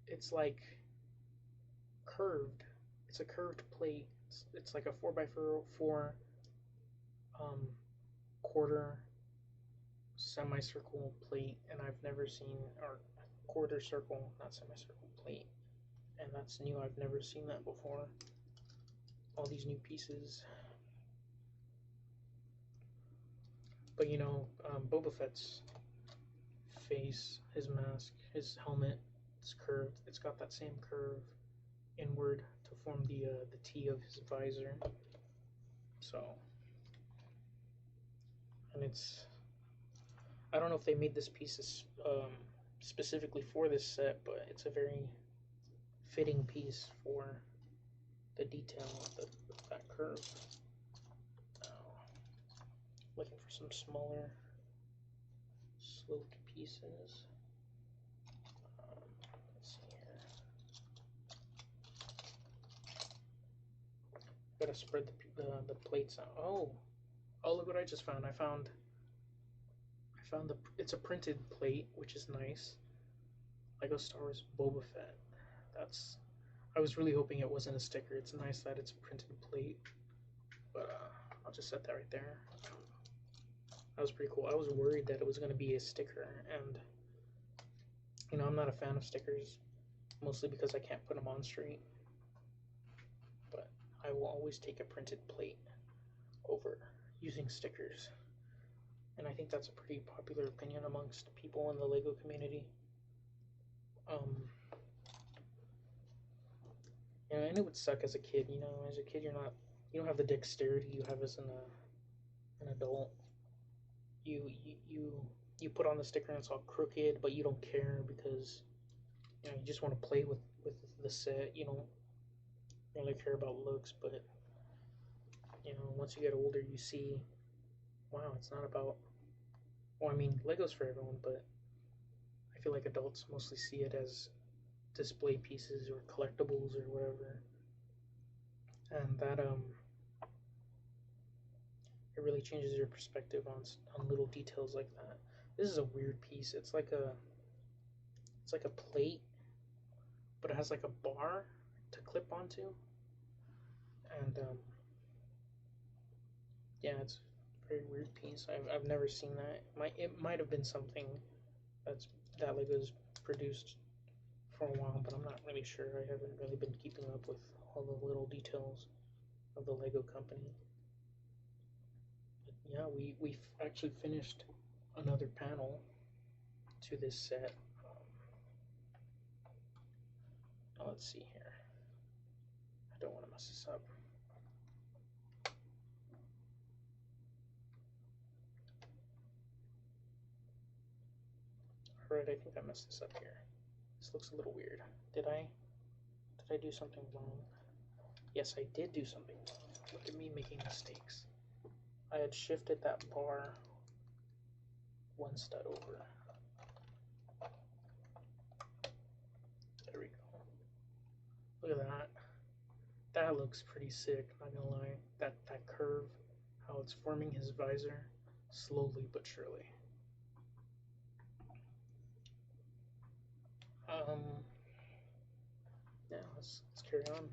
It's like curved. It's a curved plate. It's like a 4x4 quarter semicircle plate, and I've never seen, or quarter circle, not semicircle plate, and that's new. I've never seen that before. All these new pieces. But you know, Boba Fett's face, his mask, his helmet, it's curved. It's got that same curve inward to form the T of his visor. So, and it's, I don't know if they made this piece specifically for this set, but it's a very fitting piece for the detail of that curve. Looking for some smaller sloped pieces. Let's see here. Gotta spread the plates out. Oh, look what I just found. I found it's a printed plate, which is nice. Lego Star Wars Boba Fett. I was really hoping it wasn't a sticker. It's nice that it's a printed plate, but I'll just set that right there. That was pretty cool. I was worried that it was going to be a sticker, and you know, I'm not a fan of stickers, mostly because I can't put them on straight, but I will always take a printed plate over using stickers, and I think that's a pretty popular opinion amongst people in the Lego community. And it would suck as a kid, you know. As a kid, you don't have the dexterity you have as an adult. You put on the sticker and it's all crooked, but you don't care because you know you just want to play with the set. You don't really care about looks, but you know, once you get older, you see, wow, it's not about. Well, I mean, Lego's for everyone, but I feel like adults mostly see it as display pieces or collectibles or whatever, and that it really changes your perspective on little details like that. This is a weird piece. It's like a plate, but it has like a bar to clip onto, and yeah, it's a very weird piece. I've never seen that. It might have been something that Lego's produced for a while, but I'm not really sure. I haven't really been keeping up with all the little details. of the Lego company. But yeah, we actually finished another panel to this set. Now let's see here. I don't want to mess this up. Alright, I think I messed this up here. This looks a little weird. Did I do something wrong? Yes, I did do something wrong. Look at me making mistakes. I had shifted that bar one stud over. There we go. Look at that. That looks pretty sick, not gonna lie. That curve, how it's forming his visor, slowly but surely. Yeah, let's carry on.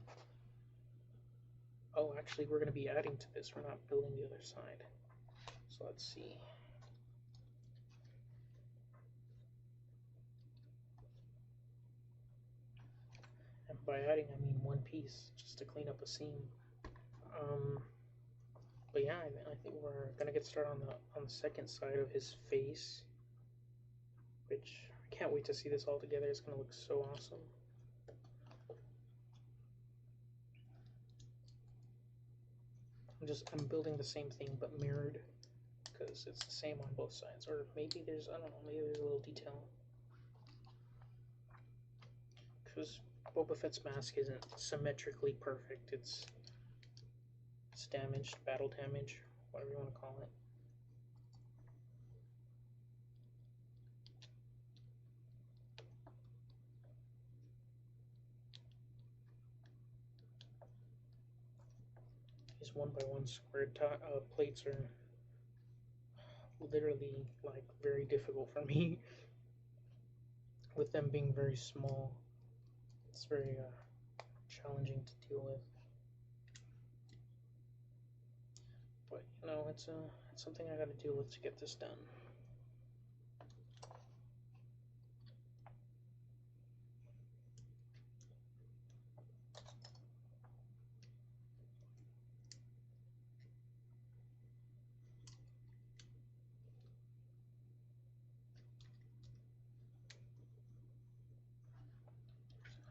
Oh, actually, we're gonna be adding to this. We're not building the other side. So let's see. And by adding, I mean one piece, just to clean up a seam. But yeah, I think we're gonna get started on the second side of his face, which I can't wait to see this all together. It's gonna look so awesome. I'm building the same thing but mirrored, because it's the same on both sides. Or maybe there's, I don't know, maybe there's a little detail. Because Boba Fett's mask isn't symmetrically perfect. It's damaged, battle damage, whatever you want to call it. These 1x1 square plates are literally like very difficult for me. With them being very small, it's very challenging to deal with. But you know, it's something I got to deal with to get this done.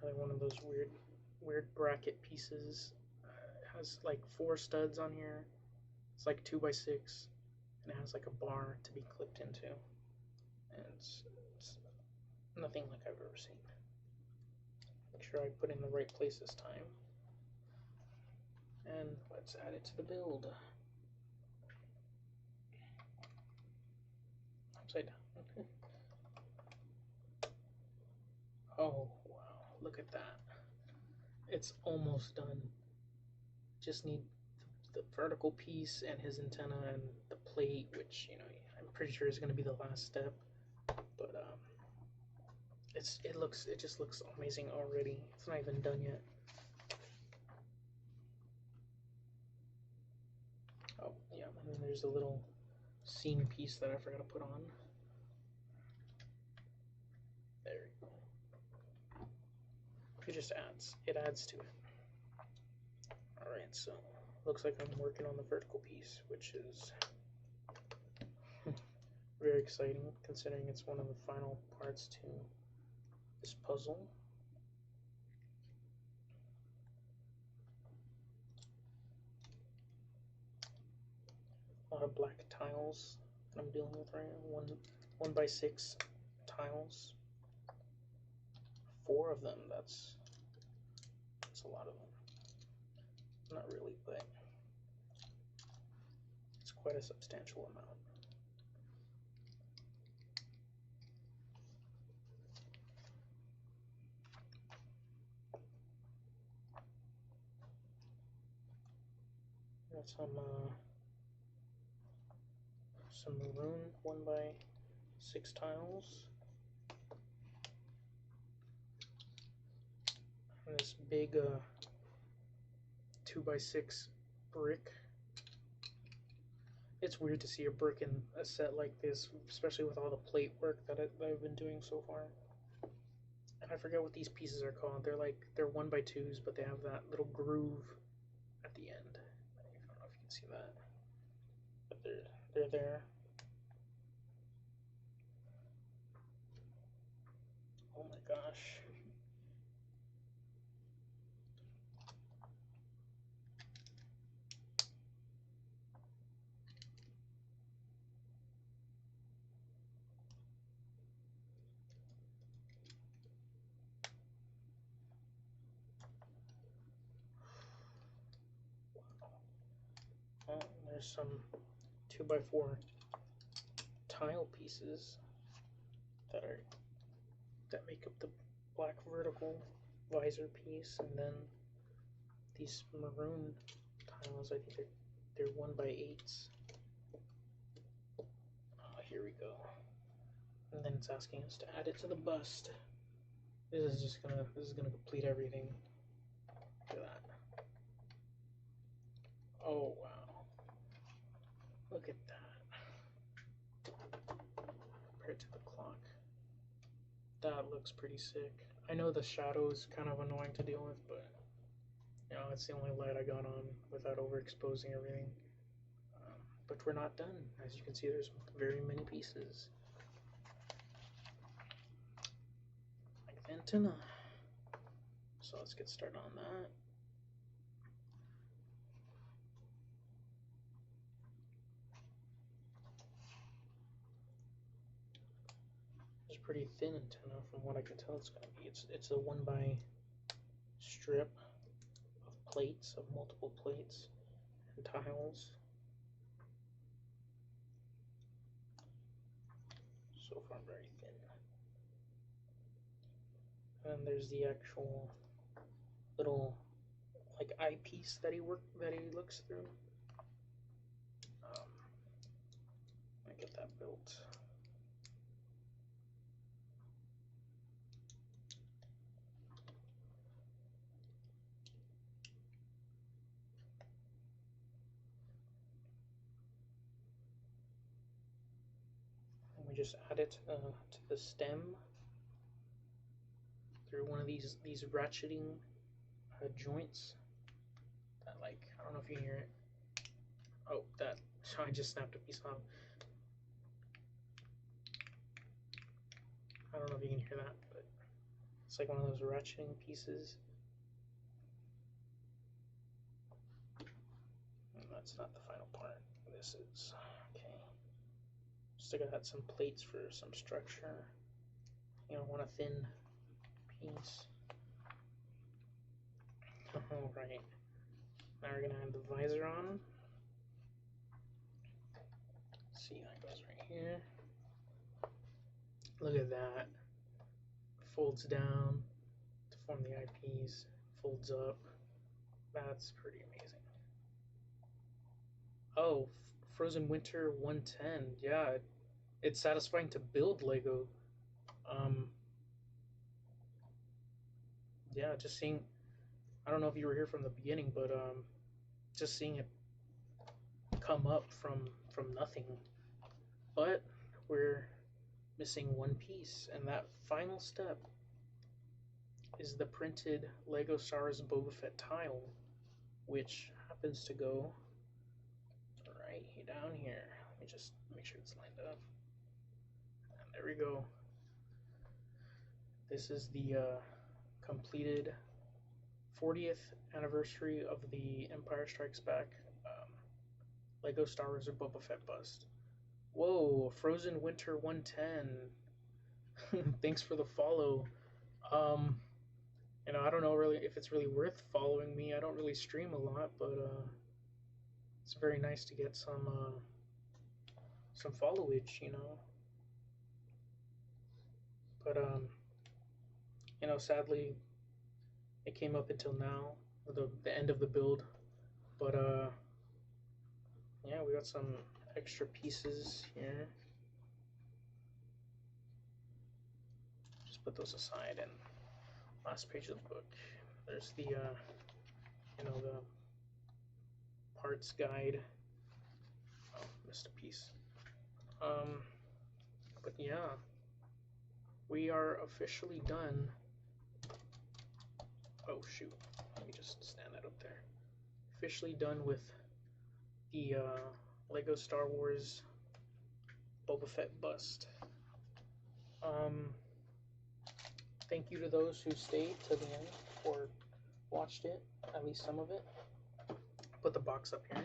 Another one of those weird bracket pieces. It has like 4 studs on here. It's like 2x6, and it has like a bar to be clipped into. And it's nothing like I've ever seen. Make sure I put in the right place this time. And let's add it to the build. Upside down. Oh, wow. Look at that. It's almost done. Just need the vertical piece and his antenna and the plate, which, you know, I'm pretty sure is going to be the last step. But it just looks amazing already. It's not even done yet. Oh yeah, and then there's a little seam piece that I forgot to put on. There you go. It adds to it. Alright, so looks like I'm working on the vertical piece, which is very exciting considering it's one of the final parts to this puzzle. A lot of black tiles that I'm dealing with right now. 1x6 tiles. 4 of them. That's a lot of them. Not really, but it's quite a substantial amount. Got some maroon 1x6 tiles. And this big 2x6 brick. It's weird to see a brick in a set like this, especially with all the plate work that I've been doing so far. And I forget what these pieces are called. They're 1x2s, but they have that little groove at the end. see that, but they're there. Oh my gosh. Oh, there's some 2x4 tile pieces that make up the black vertical visor piece, and then these maroon tiles. I think they're 1x8s. Here we go. And then it's asking us to add it to the bust. This is gonna complete everything. Look at that. Oh wow. Look at that. Compared to the clock. That looks pretty sick. I know the shadow is kind of annoying to deal with, but you know, it's the only light I got on without overexposing everything. But we're not done. As you can see, there's very many pieces. Like the antenna. So let's get started on that. It's a pretty thin antenna from what I can tell it's going to be. It's a 1x strip of plates, of multiple plates and tiles. So far very thin. And then there's the actual little like eyepiece that he looks through. I get that built. And we just add it to the stem through one of these ratcheting joints. That, like, I don't know if you can hear it. Oh, that I just snapped a piece off. I don't know if you can hear that, but it's like one of those ratcheting pieces. And that's not the final part. This is okay. Just to add some plates for some structure. You don't want a thin piece. Alright. Now we're gonna add the visor on. Let's see, that goes right here. Look at that. Folds down to form the eyepiece. Folds up. That's pretty amazing. Oh, Frozen Winter 110. Yeah, it's satisfying to build Lego. Yeah, just seeing, I don't know if you were here from the beginning, but just seeing it come up from nothing. But we're missing one piece, and that final step is the printed Lego Star Wars Boba Fett tile, which happens to go right down here. Let me just make sure it's lined up. And there we go. This is the completed 40th anniversary of the Empire Strikes Back Lego Star Wars Boba Fett bust. Whoa, Frozen Winter 110. Thanks for the follow. You know, I don't know really if it's really worth following me. I don't really stream a lot, but it's very nice to get some followage, you know. But you know, sadly, it came up until now, the end of the build. But yeah, we got some extra pieces here. Just put those aside, and last page of the book. There's the you know, the parts guide. Oh, missed a piece. But yeah, we are officially done. Oh shoot, let me just stand that up there. Officially done with the Lego Star Wars Boba Fett bust. Thank you to those who stayed to the end or watched it, at least some of it. Put the box up here.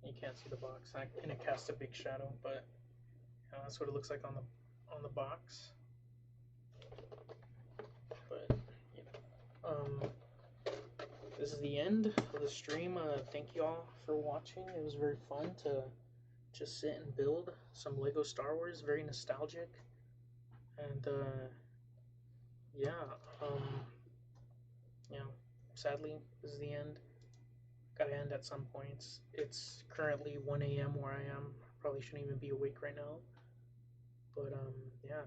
You can't see the box, and it casts a big shadow, but that's what it looks like on the box. But this is the end of the stream. Thank you all for watching. It was very fun to just sit and build some Lego Star Wars. Very nostalgic, and yeah. Sadly, this is the end. Gotta end at some points. It's currently 1 a.m. where I am. Probably shouldn't even be awake right now. But yeah.